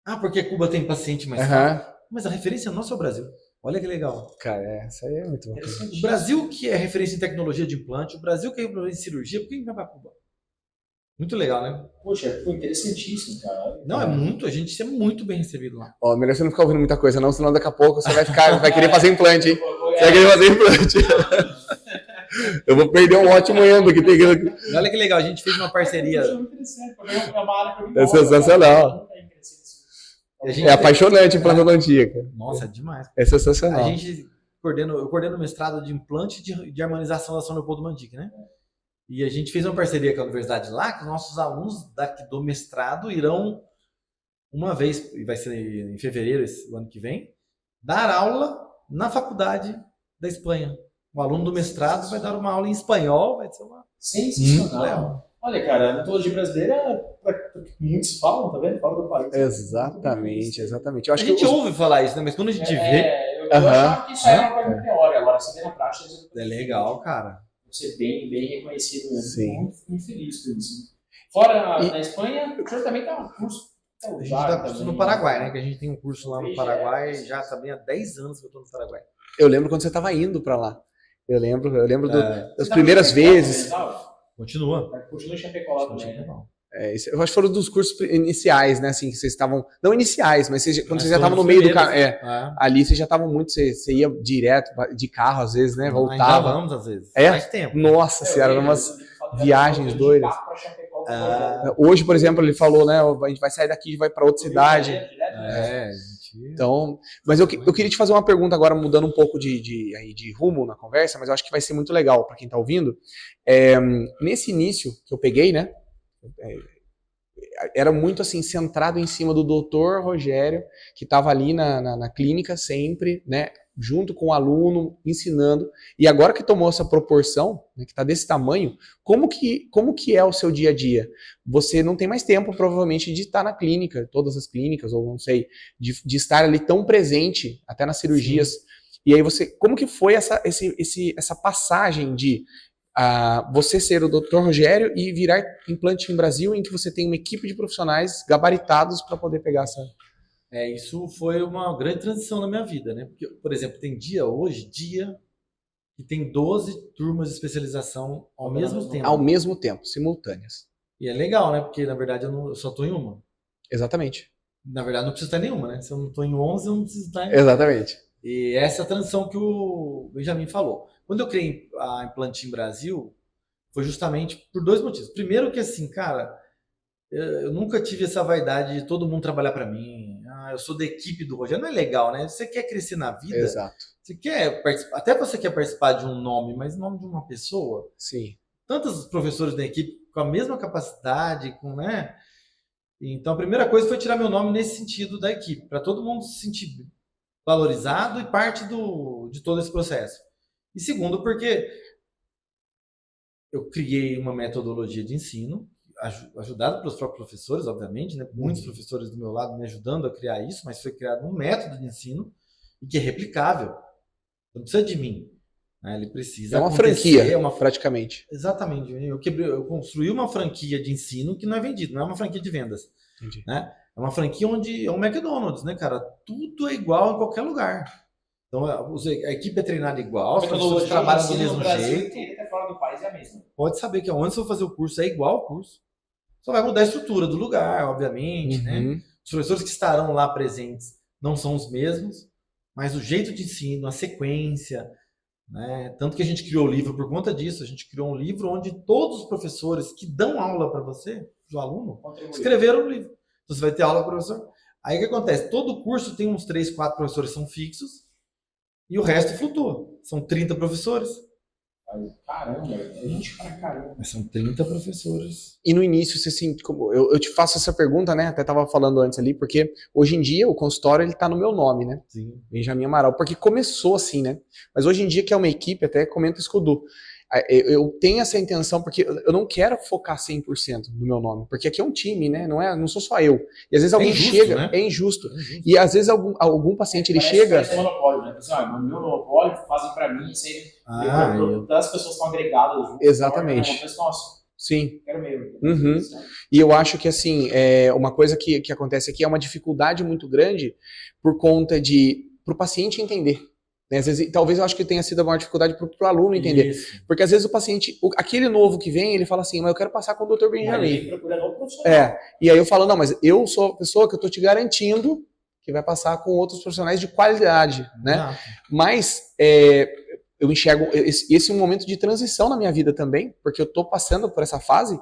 Ah, porque Cuba tem paciente mais fácil. Aham. Mas a referência nossa é o Brasil. Olha que legal. Cara, essa aí é muito bacana. O Brasil que é referência em tecnologia de implante, o Brasil que é referência em cirurgia, por que não vai para Cuba? Muito legal, né? Poxa, foi interessantíssimo, cara. Não, é muito, a gente é muito bem recebido lá. Ó, melhor você não ficar ouvindo muita coisa, não, senão daqui a pouco você vai querer fazer implante, hein? Você vai querer fazer implante. Eu vou perder um ótimo endo que tem aqui. E olha que legal, a gente fez uma parceria. É muito interessante, porque é uma área que eu me É gosto, sensacional. cara. A gente É apaixonante implantodontia, cara. Nossa, é demais. É A sensacional. gente eu coordeno o mestrado de implante de harmonização da Leopoldo Mandic, né? E a gente fez uma parceria com a universidade lá, que os nossos alunos daqui do mestrado irão uma vez, e vai ser em fevereiro, o ano que vem, dar aula na faculdade da Espanha. O aluno do mestrado vai dar uma aula em espanhol, vai ser uma... Sensacional. Olha, cara, a odontologia brasileira, muitos falam, tá vendo? Fala do país. Exatamente, exatamente. Eu A acho que gente ouve falar isso, né? Mas quando a gente vê, Eu achava que isso era uma coisa muito teórica, agora você vê na prática. é legal, cara. Você bem reconhecido, né? Sim. Muito feliz por isso. Fora na Espanha, o senhor também tá um curso. A gente está no Paraguai, né? Que a gente tem um curso lá no Paraguai, já também há 10 anos que eu estou no Paraguai. eu lembro quando você estava indo para lá. Eu lembro das primeiras vezes. Continua. Continua em Chapecó também, né? Eu acho que foram dos cursos iniciais, né? Assim, que vocês estavam. Não iniciais, mas quando Mas vocês já estavam no foram meio do os caminho. primeiros. Ali vocês já estavam muito. Você ia direto de carro, às vezes, né? Ainda Voltava. vamos, às vezes. É? Faz tempo. Nossa senhora, eram umas viagens doidas. Hoje, por exemplo, ele falou, né? A gente vai sair daqui e vai para outra cidade. Então, mas eu queria te fazer uma pergunta agora, mudando um pouco de rumo na conversa, mas eu acho que vai ser muito legal para quem está ouvindo. Nesse início que eu peguei, né? Era muito assim, centrado em cima do doutor Rogério, que estava ali na clínica sempre, né? Junto com o aluno, ensinando. E agora que tomou essa proporção, né, que está desse tamanho, como que é o seu dia a dia? Você não tem mais tempo, provavelmente, de estar na clínica, todas as clínicas, ou não sei, de estar ali tão presente, até nas cirurgias. Sim. E aí como que foi essa passagem de você ser o Dr. Rogério e virar implante em Brasil, em que você tem uma equipe de profissionais gabaritados para poder pegar essa... Isso foi uma grande transição na minha vida, né? Porque, por exemplo, tem hoje que tem 12 turmas de especialização ao mesmo tempo. Ao mesmo tempo, simultâneas. E é legal, né? Porque, na verdade, eu só estou em uma. Exatamente. Na verdade, não preciso estar em nenhuma, né? Se eu não estou em 11, eu não preciso estar em... Exatamente. E essa é a transição que o Benjamin falou. Quando eu criei a Implantim Brasil, foi justamente por 2 motivos. Primeiro que, assim, cara, eu nunca tive essa vaidade de todo mundo trabalhar para mim. Eu sou da equipe do Rogério. Não é legal, né? Você quer crescer na vida. Exato. Você quer participar, até você quer participar de um nome, mas o nome de uma pessoa. Sim. Tantos professores da equipe com a mesma capacidade, né? Então, a primeira coisa foi tirar meu nome nesse sentido da equipe, para todo mundo se sentir valorizado e parte de todo esse processo. E segundo, porque eu criei uma metodologia de ensino, ajudado pelos próprios professores, obviamente, né? Muitos professores do meu lado me ajudando a criar isso, mas foi criado um método de ensino e que é replicável. Não precisa de mim. Né? Ele precisa uma franquia, praticamente. Exatamente. Eu construí uma franquia de ensino que não é vendido, não é uma franquia de vendas. Entendi. Né? É uma franquia onde é um McDonald's, né, cara? Tudo é igual em qualquer lugar. Então, a equipe é treinada igual, A os professores metodologia trabalham de do ensino mesmo no Brasil jeito. inteiro até fora do país é a mesma. Pode saber que onde você for fazer o curso é igual o curso. Só vai mudar a estrutura do lugar, obviamente, né? Os professores que estarão lá presentes não são os mesmos, mas o jeito de ensino, a sequência, né? Tanto que a gente criou o livro por conta disso. A gente criou um livro onde todos os professores que dão aula para você, do aluno, escreveram no livro. Então você vai ter aula com o professor. Aí o que acontece? Todo curso tem uns 3, 4 professores que são fixos e o resto flutua. São 30 professores. Caramba, é gente pra caramba. Mas são 30 professores. E no início, você assim, eu te faço essa pergunta, né? Até tava falando antes ali, porque hoje em dia o consultório ele tá no meu nome, né? Sim. Benjamin Amaral, porque começou assim, né? Mas hoje em dia, que é uma equipe, até comenta isso com o Du. Eu tenho essa intenção, porque eu não quero focar 100% no meu nome, porque aqui é um time, né? Não sou só eu. E às vezes alguém injusto, chega, né? é injusto. E às vezes algum paciente ele chega. Parece monopólio, né? Assim, no meu monopólio fazem pra mim, isso aí. As pessoas estão agregadas junto. Exatamente. Nossa, sim. Quero mesmo. E eu acho que assim, uma coisa que acontece aqui é uma dificuldade muito grande por conta de pro paciente entender. Né? Às vezes, talvez eu acho que tenha sido uma dificuldade para o aluno entender. Isso. Porque às vezes o paciente, aquele novo que vem, ele fala assim, mas eu quero passar com o Dr. Benjamin. Ele procura outro profissional. E aí eu falo, não, mas eu sou a pessoa que eu tô te garantindo que vai passar com outros profissionais de qualidade, né? Mas eu enxergo esse é um momento de transição na minha vida também, porque eu tô passando por essa fase.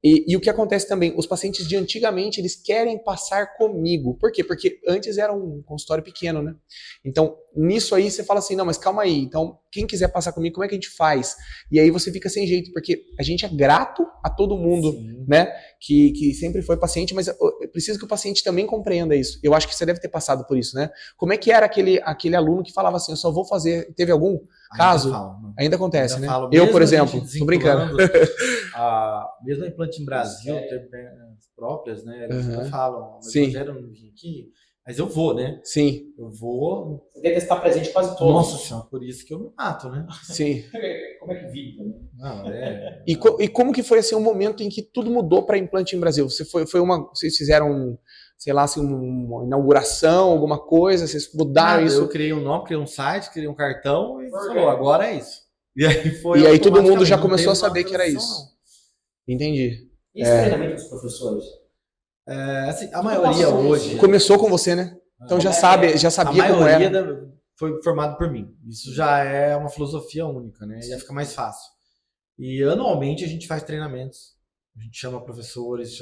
E o que acontece também, os pacientes de antigamente, eles querem passar comigo. Por quê? Porque antes era um consultório pequeno, né? Então, nisso aí você fala assim, não, mas calma aí, então quem quiser passar comigo, como é que a gente faz? E aí você fica sem jeito, porque a gente é grato a todo mundo, sim, né? Que sempre foi paciente, mas eu preciso que o paciente também compreenda isso. Eu acho que você deve ter passado por isso, né? Como é que era aquele aluno que falava assim, eu só vou fazer... Teve algum caso? Ainda acontece, ainda, né? Falo, eu, por exemplo, tô brincando. Mesmo a Implante em Brasil, ter as próprias, né? Eles ainda falam, mas sim, o Rogério não vim aqui, mas eu vou, né? Sim. Eu vou. Você deve estar presente quase todos. Nossa senhora, por isso que eu me mato, né? Sim. Como é que vive também? Não, E como que foi assim um momento em que tudo mudou para Implante em Brasil? Vocês fizeram, sei lá, assim, uma inauguração, alguma coisa? Vocês mudaram isso? Eu criei um nome, criei um site, criei um cartão e falou, agora é isso. E aí todo mundo já começou a saber que era isso. Não. Entendi. E esse treinamento dos professores? Assim, a maioria hoje... Começou com você, né? Então já sabia como era. A maioria foi formado por mim. Isso já é uma filosofia única, né? Já fica mais fácil. E anualmente a gente faz treinamentos. A gente chama professores,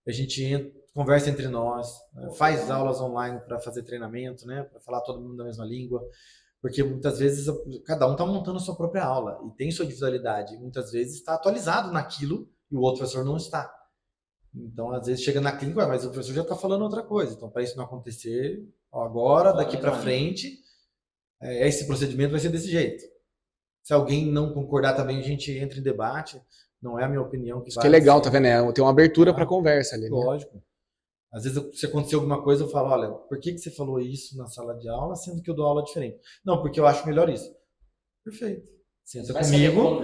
a gente conversa entre nós, faz aulas online para fazer treinamento, né? Para falar todo mundo da mesma língua. Porque muitas vezes cada um está montando a sua própria aula e tem sua individualidade. Muitas vezes está atualizado naquilo e o outro professor não está. Então, às vezes chega na clínica, mas o professor já está falando outra coisa. Então, para isso não acontecer, agora, daqui para frente, esse procedimento vai ser desse jeito. Se alguém não concordar também, a gente entra em debate. Não é a minha opinião que isso vai. Que é legal, tá vendo? Tem uma abertura para conversa ali. Lógico. Né? Às vezes, se acontecer alguma coisa, eu falo, olha, por que você falou isso na sala de aula, sendo que eu dou aula diferente? Não, porque eu acho melhor isso. Perfeito. Senta comigo.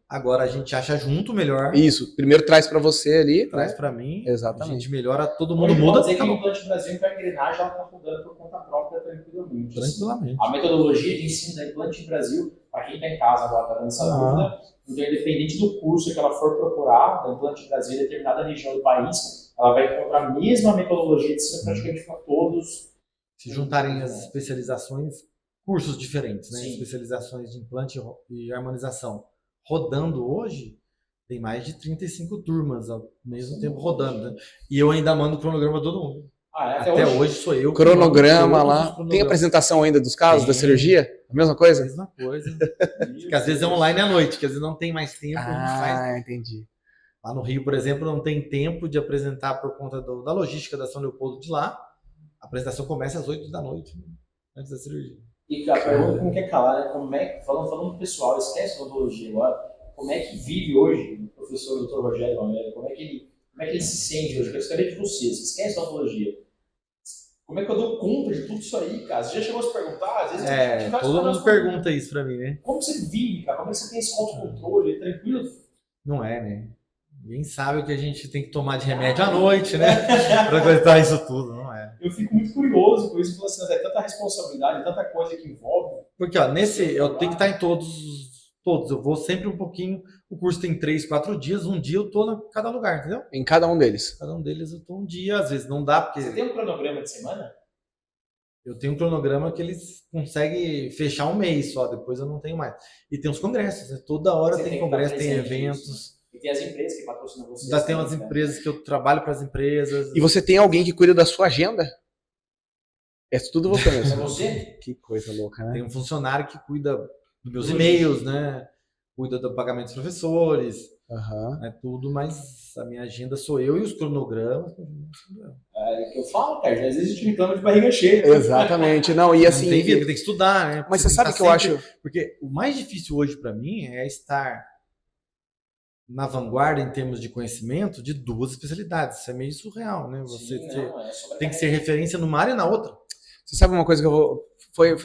Agora a gente acha junto melhor. Isso. Primeiro traz para você ali. Traz, né? Para mim. Exatamente. A gente melhora, todo mundo muda. Pode dizer que o Implante Brasil para a engrenagem ela está mudando por conta própria tranquilamente. Tranquilamente. A metodologia de ensino da Implante Brasil, para quem está em casa agora, está dando essa dúvida, então, independente do curso que ela for procurar, da Implante Brasil em determinada região do país, ela vai encontrar a mesma metodologia de ensino praticamente para todos. Se juntarem as especializações, cursos diferentes, né? Sim. Especializações de implante e harmonização. Rodando hoje, tem mais de 35 turmas ao mesmo tempo rodando. Né? E eu ainda mando o cronograma de todo mundo. Até hoje sou eu. Cronograma lá. Tem apresentação ainda dos casos da cirurgia? A mesma coisa? A mesma coisa. Que às vezes é online à noite, que às vezes não tem mais tempo. Entendi. Lá no Rio, por exemplo, não tem tempo de apresentar por conta da logística da São Leopoldo de lá. A apresentação começa às 8 da noite, antes da cirurgia. E a pergunta que não quer calar, né? Falando do pessoal, esquece a odontologia agora. Como é que vive hoje o professor Dr. Rogério Romero? Como é que ele se sente hoje? Eu quero saber de vocês, esquece a odontologia. Como é que eu dou conta de tudo isso aí, cara? Você já chegou a se perguntar? Às vezes todo mundo pergunta isso pra mim, né? Como você vive, cara? Como é que você tem esse autocontrole? É tranquilo? Não é, né? Ninguém sabe o que a gente tem que tomar de remédio à noite, né? Para aguentar isso tudo, não é? Eu fico muito curioso com isso, assim, é tanta responsabilidade, tanta coisa que envolve. Porque, ó, eu tenho que estar em todos. Eu vou sempre um pouquinho. O curso tem 3, 4 dias. Um dia eu tô em cada lugar, entendeu? Em cada um deles. Cada um deles eu tô um dia. Às vezes não dá, porque... Você tem um cronograma de semana? Eu tenho um cronograma que eles conseguem fechar um mês só. Depois eu não tenho mais. E tem os congressos, né? Toda hora tem congresso, tem eventos. E tem as empresas que patrocinam você. Já tem umas empresas que eu trabalho para as empresas. E você tem alguém que cuida da sua agenda? É tudo você mesmo. É você? Que coisa louca, né? Tem um funcionário que cuida dos meus e-mails, né? Cuida do pagamento dos professores. É tudo, mas a minha agenda sou eu e os cronogramas. É que eu falo, cara. Às vezes a gente reclama de barriga cheia. Exatamente. Não, e assim. Não tem vida, tem que estudar, né? Mas você sabe que eu acho. Porque o mais difícil hoje para mim é estar na vanguarda em termos de conhecimento de 2 especialidades. Isso é meio surreal, né? Você tem que ser referência numa área e na outra. Você sabe uma coisa que eu vou...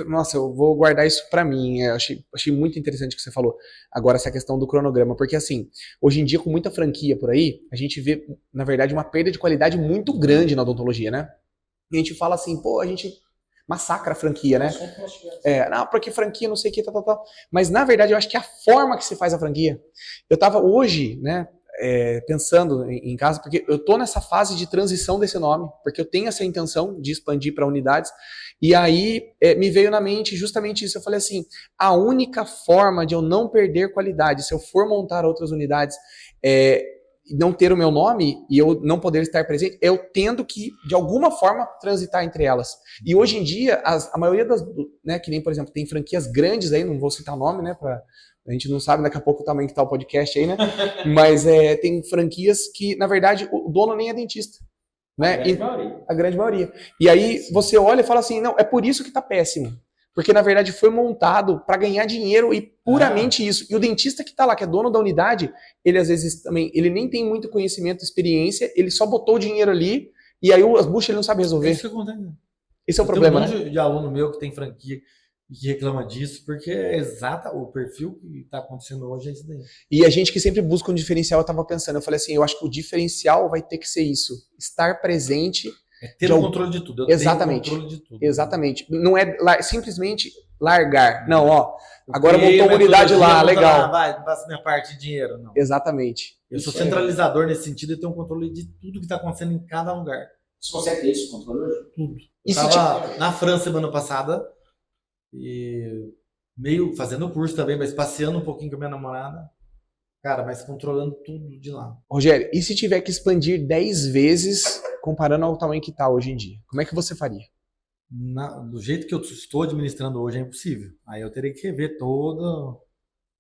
Nossa, eu vou guardar isso pra mim. Eu achei muito interessante o que você falou. Agora, essa questão do cronograma. Porque, assim, hoje em dia, com muita franquia por aí, a gente vê, na verdade, uma perda de qualidade muito grande na odontologia, né? E a gente fala assim, pô, a gente massacra a franquia, né? Não, porque franquia, não sei o que, tal. Mas, na verdade, eu acho que é a forma que se faz a franquia. Eu tava hoje, né, pensando em casa, porque eu tô nessa fase de transição desse nome, porque eu tenho essa intenção de expandir para unidades, e aí me veio na mente justamente isso. Eu falei assim, a única forma de eu não perder qualidade, se eu for montar outras unidades, não ter o meu nome e eu não poder estar presente, eu tendo que, de alguma forma, transitar entre elas. E hoje em dia, a maioria das, né, que nem, por exemplo, tem franquias grandes aí, não vou citar nome, né, a gente não sabe daqui a pouco o tamanho que tá o podcast aí, né, mas tem franquias que, na verdade, o dono nem é dentista. Né? A grande maioria. E aí você olha e fala assim, não, é por isso que tá péssimo. Porque, na verdade, foi montado para ganhar dinheiro e puramente isso. E o dentista que tá lá, que é dono da unidade, ele às vezes também, ele nem tem muito conhecimento, experiência, ele só botou o dinheiro ali e aí as buchas ele não sabe resolver. Isso que acontece. Esse é o problema, tem um monte de aluno meu que tem franquia e que reclama disso, porque é exata o perfil que está acontecendo hoje é isso daí. E a gente que sempre busca um diferencial, eu tava pensando, eu falei assim, eu acho que o diferencial vai ter que ser isso, estar presente. Ter o controle de tudo. Exatamente. Tenho controle de tudo. Exatamente. Não é simplesmente largar. Não, ó, agora montou uma unidade lá, legal. Vai, passa minha parte de dinheiro. Não. Exatamente. Eu sou centralizador nesse sentido e tenho controle de tudo que está acontecendo em cada lugar. Você consegue ter isso, controle hoje? Tudo. Eu estava na França semana passada e meio fazendo curso também, mas passeando um pouquinho com a minha namorada. Cara, mas controlando tudo de lá. Rogério, e se tiver que expandir 10 vezes comparando ao tamanho que está hoje em dia? Como é que você faria? Do jeito que eu estou administrando hoje é impossível. Aí eu teria que rever toda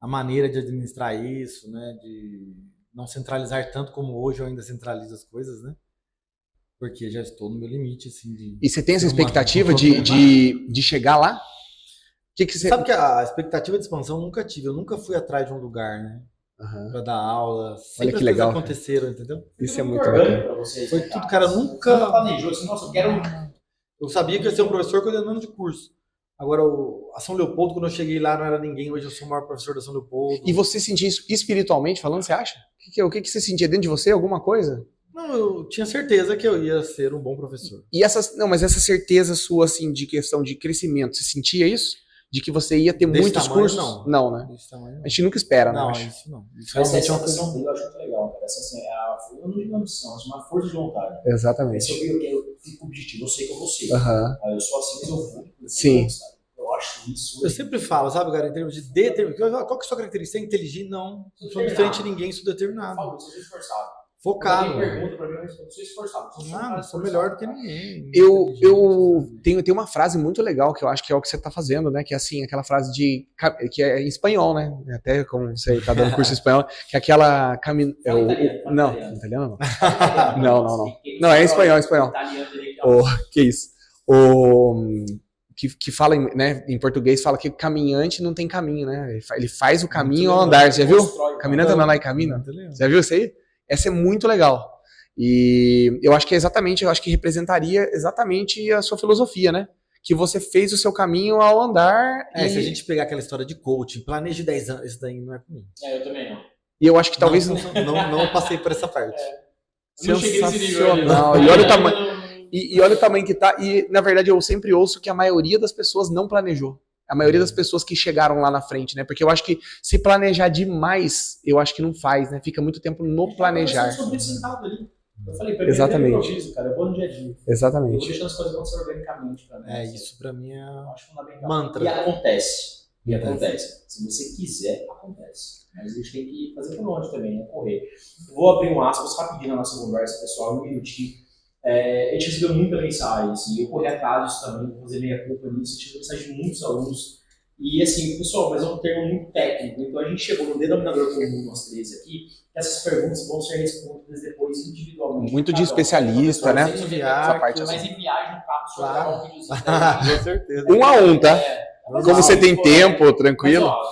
a maneira de administrar isso, né? De não centralizar tanto como hoje eu ainda centralizo as coisas, né? Porque já estou no meu limite, assim. E você tem essa expectativa de chegar lá? Que você... Sabe que a expectativa de expansão eu nunca tive. Eu nunca fui atrás de um lugar, né? Para dar aula. Sempre olha que legal, aconteceram, entendeu? Isso é muito legal. Pra vocês, foi tudo, cara. Nunca planejou assim, nossa, eu quero. Eu sabia que ia ser um professor coordenando de curso. Agora, a São Leopoldo, quando eu cheguei lá, não era ninguém. Hoje eu sou o maior professor da São Leopoldo. E você sentia isso espiritualmente falando, você acha? O que você sentia dentro de você? Alguma coisa? Não, eu tinha certeza que eu ia ser um bom professor. E mas essa certeza sua, assim, de questão de crescimento, você sentia isso? De que você ia ter muitos cursos? Não, né? Tamanho, a gente nunca espera, né? Não, isso não. Isso realmente é uma questão dele, eu acho muito legal, cara. Assim, eu não digo ambição, é uma força de vontade. Exatamente. Se eu fico objetivo, eu sei que eu vou ser. Eu sou assim, mas eu vou. Sim. Eu acho isso. Eu sempre falo, sabe, cara, em termos de determinação. Qual que é a sua característica? Você é inteligente? Não. Não sou diferente de ninguém, sou determinado. Eu falo, sou esforçado. Focado. Alguém pergunta pra mim, eu sou esforçado. Não sou melhor do que ninguém. Eu tenho uma frase muito legal que eu acho que é o que você está fazendo, né? Que é assim, aquela frase que é em espanhol, né? Até como você está dando curso em espanhol, que é aquela não, italiano não. Não. Não, é espanhol, que isso? Que fala, né, em português, fala que o caminhante não tem caminho, né? Ele faz o caminho ao andar. Você já viu? Caminhando não lá e caminho. Você já viu isso aí? Essa é muito legal. E eu acho que representaria exatamente a sua filosofia, né? Que você fez o seu caminho ao andar. Se a gente pegar aquela história de coaching, planeje 10 anos, isso daí não é comigo. Eu também não. E eu acho que talvez... Não passei por essa parte. Sensacional. E olha o tamanho... E olha o tamanho que tá. E, na verdade, eu sempre ouço que a maioria das pessoas não planejou. A maioria das pessoas que chegaram lá na frente, né? Porque eu acho que se planejar demais, eu acho que não faz, né? Fica muito tempo no planejar. Eu falei, pra mim exatamente. É improviso, cara. Eu vou no dia a dia. Exatamente. Eu vou deixando as coisas acontecer organicamente pra mim. Isso pra mim é fundamental. Mantra. E acontece. Se você quiser, acontece. Mas a gente tem que fazer por onde também, né? Correr. Eu vou abrir um aspas rapidinho na nossa conversa, pessoal, um minutinho. A gente recebeu muita mensagem, assim, eu corri atrás disso também, vou fazer meia culpa nisso, eu tive mensagem de muitos alunos. E assim, pessoal, mas é um termo muito técnico, então a gente chegou no denominador comum, nós três aqui, que essas perguntas vão ser respondidas depois individualmente. Muito de especialista, né? Essa parte, mas em viagem no carro, só gravar um videozinho também. Com certeza. 1 a 1, tá? Como você tem tempo, tranquilo. Mas, ó,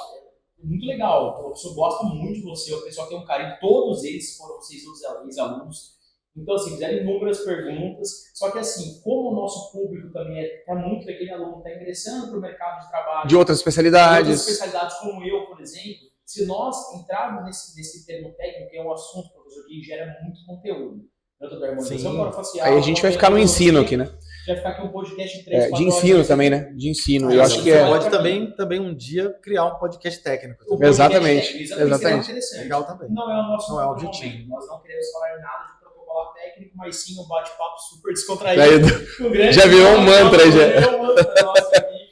muito legal, o professor gosta muito de você, o pessoal tem um carinho, todos eles foram vocês os alunos. Então, assim, fizeram inúmeras perguntas, só que assim, como o nosso público também está muito daquele aluno que está ingressando para o mercado de trabalho, de outras especialidades. Como eu, por exemplo, se nós entrarmos nesse termo técnico, que é um assunto, professor, que gera muito conteúdo, tanto da harmonização orofacial. Aí a gente vai ficar no ensino aqui, né? Vai ficar aqui um podcast de 3, 4 de ensino também, né? De ensino. Eu acho que pode também um dia criar um podcast técnico. Exatamente. Legal também. Não é o nosso objetivo. Nós não queremos falar nada de protocolo técnico, mas sim um bate-papo super descontraído. Já virou um mantra, já. Já virou um mantra nosso aqui.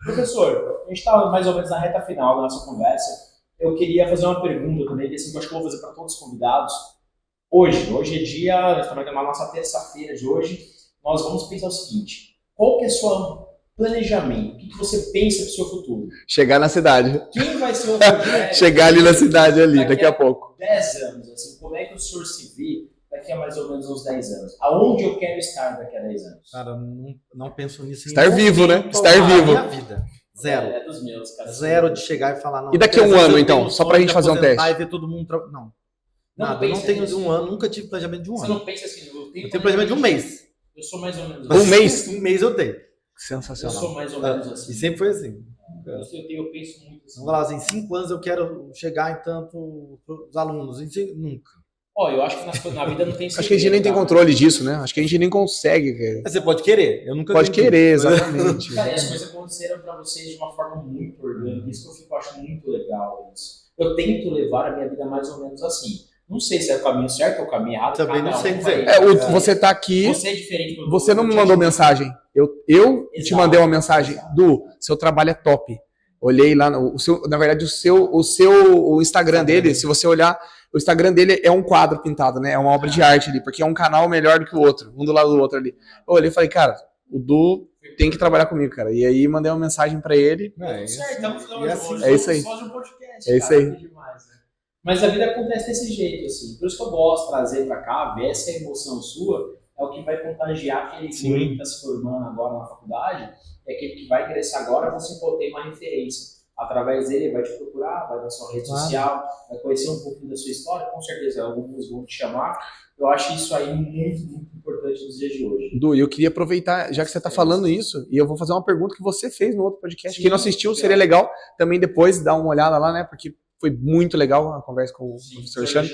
Professor, a gente está mais ou menos na reta final da nossa conversa. Eu queria fazer uma pergunta também, que assim, eu acho que eu vou fazer para todos os convidados. Hoje é dia, nós estamos na nossa terça-feira de hoje, nós vamos pensar o seguinte: qual que é o seu planejamento? O que você pensa para o seu futuro? Chegar na cidade. Quem vai ser o projeto? Chegar ali na cidade, ali, daqui a pouco. 10 anos, assim, como é que o senhor se vê daqui a mais ou menos uns 10 anos? Aonde eu quero estar daqui a 10 anos? Cara, não penso nisso. Estar vivo, né? Estar vivo. Minha vida. Zero. É dos meus, cara. Zero de chegar e falar, não. E daqui a um ano, então? Só pra gente fazer um teste. E ver todo mundo... Não. Nada, eu não tenho de um ano, nunca tive planejamento de um ano. Você não pensa assim, eu tenho planejamento de um mês. Eu sou mais ou menos assim. Um mês? Um mês eu tenho. Sensacional. Eu sou mais ou menos assim. E sempre foi assim. Eu penso muito assim. Vamos falar assim, 5 anos eu quero chegar em tanto os alunos. Nunca. Eu acho que na vida não tem segredo. Acho que a gente nem tem controle disso, né? Acho que a gente nem consegue. Você pode querer, eu nunca pode querer, exatamente. Cara, as coisas aconteceram pra vocês de uma forma muito orgânica. Isso que eu acho muito legal. Eu tento levar a minha vida mais ou menos assim. Não sei se é o caminho certo ou o caminho errado. Também não sei dizer. Você tá aqui. Você é diferente do Você não me mandou mensagem. Eu te mandei uma mensagem. Du, seu trabalho é top. Olhei lá, na verdade, o Instagram dele, se você olhar, o Instagram dele é um quadro pintado, né? É uma obra de arte ali, porque é um canal melhor do que o outro, um do lado do outro ali. Eu olhei e falei, cara, o Du tem que trabalhar comigo, cara. E aí mandei uma mensagem pra ele. É isso aí. É isso aí. Mas a vida acontece desse jeito, assim. Por isso que eu gosto de trazer pra cá, ver essa emoção sua, é o que vai contagiar aquele que está se formando agora na faculdade, é aquele que vai ingressar agora, você tem uma referência. Através dele, ele vai te procurar, vai na sua rede social, vai conhecer um pouquinho da sua história, com certeza alguns vão te chamar. Eu acho isso aí muito, muito importante nos dias de hoje. Du, eu queria aproveitar, já que você está falando isso, e eu vou fazer uma pergunta que você fez no outro podcast. Quem não assistiu, seria legal também depois dar uma olhada lá, né? Porque foi muito legal a conversa com o professor Alexandre.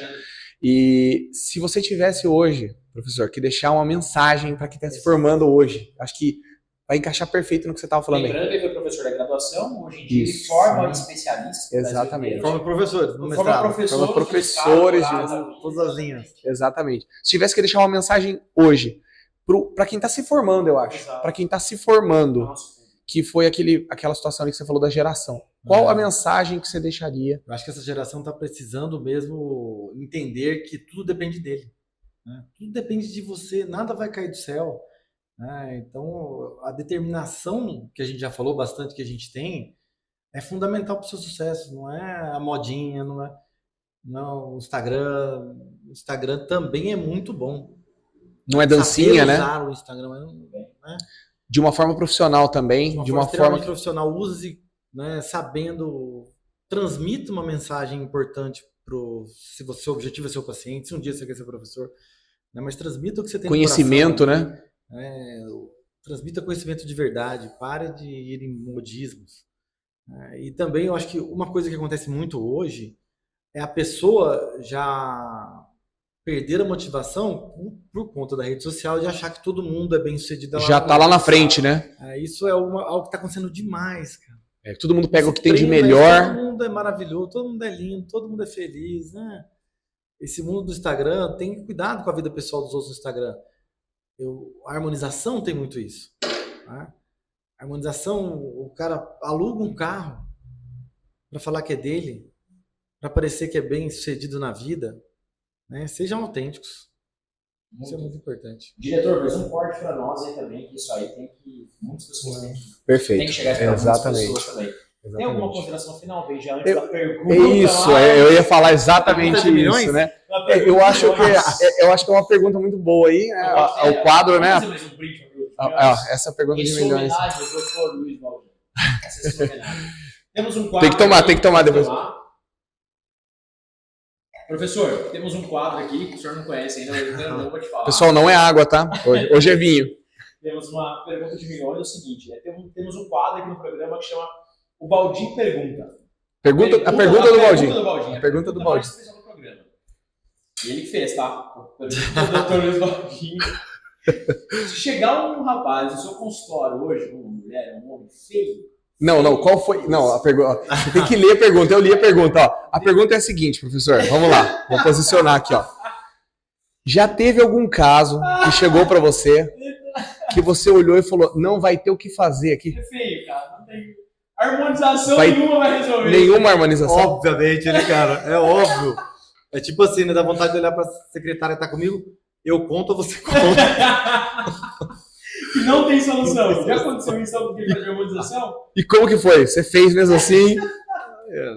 E se você tivesse hoje, professor, que deixar uma mensagem para quem está se formando hoje, acho que vai encaixar perfeito no que você estava falando aí. Lembrando que ele foi professor da graduação, hoje em dia ele forma especialistas. Exatamente. Forma professores. Forma professores de todas as linhas. Exatamente. Se tivesse que deixar uma mensagem hoje, para quem está se formando, eu acho. Para quem está se formando, que foi aquela situação ali que você falou da geração. Qual a mensagem que você deixaria? Eu acho que essa geração está precisando mesmo entender que tudo depende dele. Né? Tudo depende de você, nada vai cair do céu. Então, a determinação que a gente já falou bastante que a gente tem é fundamental para o seu sucesso. Não é a modinha, não, o Instagram. O Instagram também é muito bom. Não é dancinha, né? Usar o Instagram, né? De uma forma profissional também. De uma forma profissional, use, né, sabendo, transmita uma mensagem importante se o seu objetivo é ser o paciente, se um dia você quer ser professor, né, mas transmita o que você tem conhecimento, no coração, né? Transmita conhecimento de verdade, pare de ir em modismos. E também eu acho que uma coisa que acontece muito hoje é a pessoa já perder a motivação por conta da rede social de achar que todo mundo é bem sucedido. Já tá lá na frente, né? Isso é algo que está acontecendo demais, cara. Todo mundo pega o que tem de melhor. Todo mundo é maravilhoso, todo mundo é lindo, todo mundo é feliz, né? Esse mundo do Instagram, tem cuidado com a vida pessoal dos outros no Instagram. A harmonização tem muito isso. Tá? A harmonização, o cara aluga um carro para falar que é dele, para parecer que é bem sucedido na vida, né? Sejam autênticos. Isso é muito importante. Diretor, faz um corte para nós aí também, que isso aí tem que. Muitas pessoas têm que. Perfeito. Tem que chegar para muitas pessoas também. Exatamente. Tem alguma consideração final, Beija, antes da pergunta? Isso, eu ia falar exatamente isso, né? Eu acho que é uma pergunta muito boa aí, né? O quadro, né? Essa pergunta de milhões. Homenagem ao Dr. Luiz Baldini. Essa é a sua homenagem. Temos um quadro. Tem que tomar depois. Professor, temos um quadro aqui que o senhor não conhece ainda, mas eu não vou te falar. Pessoal, não é água, tá? Hoje é vinho. Temos uma pergunta de milhões, é o seguinte, temos um quadro aqui no programa que chama O Baldi Pergunta. A pergunta do Baldi. A pergunta do Baldi. E ele que fez, tá? Pergunta do Dr. Luiz Baldini. Se chegar um rapaz no seu consultório hoje, uma mulher, um homem feio. Não, qual foi? Não, a pergunta. Você tem que ler a pergunta. Eu li a pergunta, ó. A pergunta é a seguinte, professor. Vamos lá. Vou posicionar aqui, ó. Já teve algum caso que chegou pra você que você olhou e falou, não vai ter o que fazer aqui? É feio, cara. Não tem harmonização nenhuma vai resolver. Nenhuma harmonização? Obviamente, né, cara? É óbvio. É tipo assim, né? Dá vontade de olhar pra secretária que tá comigo. Eu conto ou você conta? Que não tem solução. Já aconteceu isso com quem faz harmonização? E como que foi? Você fez mesmo assim?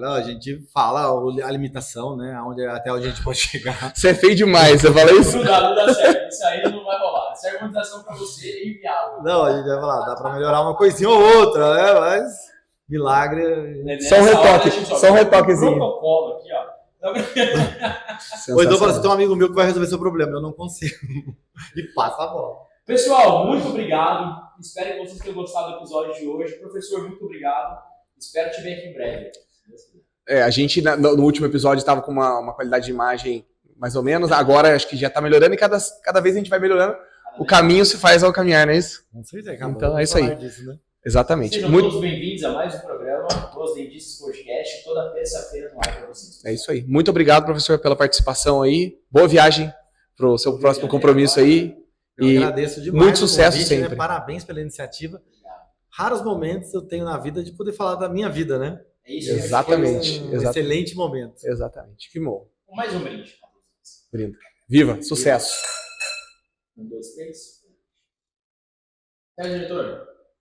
Não, a gente fala a limitação, né? Até onde a gente pode chegar. Você é feio demais, você fala isso? Não dá certo. Isso aí não vai rolar. Essa harmonização pra você é inviável. Não, a gente vai falar, dá pra melhorar uma coisinha ou outra, né? Mas milagre. Só um retoque, só um retoquezinho. Protocolo aqui, ó. Ou então você tem um amigo meu que vai resolver seu problema, eu não consigo. E passa a bola. Pessoal, muito obrigado. Espero que vocês tenham gostado do episódio de hoje. Professor, muito obrigado. Espero te ver aqui em breve. A gente, no último episódio, estava com uma qualidade de imagem mais ou menos. Agora, acho que já está melhorando e cada vez a gente vai melhorando. O caminho se faz ao caminhar, não é isso? Não sei se é, então, é isso aí. Disso, né? Exatamente. Sejam todos bem-vindos a mais um programa Os Dentistas Podcast, toda terça-feira no ar para vocês. É isso aí. Muito obrigado, professor, pela participação aí. Boa viagem para o seu próximo compromisso aí. Eu agradeço demais. Muito sucesso convite, sempre. Né? Parabéns pela iniciativa. Raros momentos eu tenho na vida de poder falar da minha vida, né? É isso. Exatamente. Excelente momento. Exatamente. Que bom. Mais um brinde. Brinde. Viva. Sucesso. 1, 2, 3. Diretor.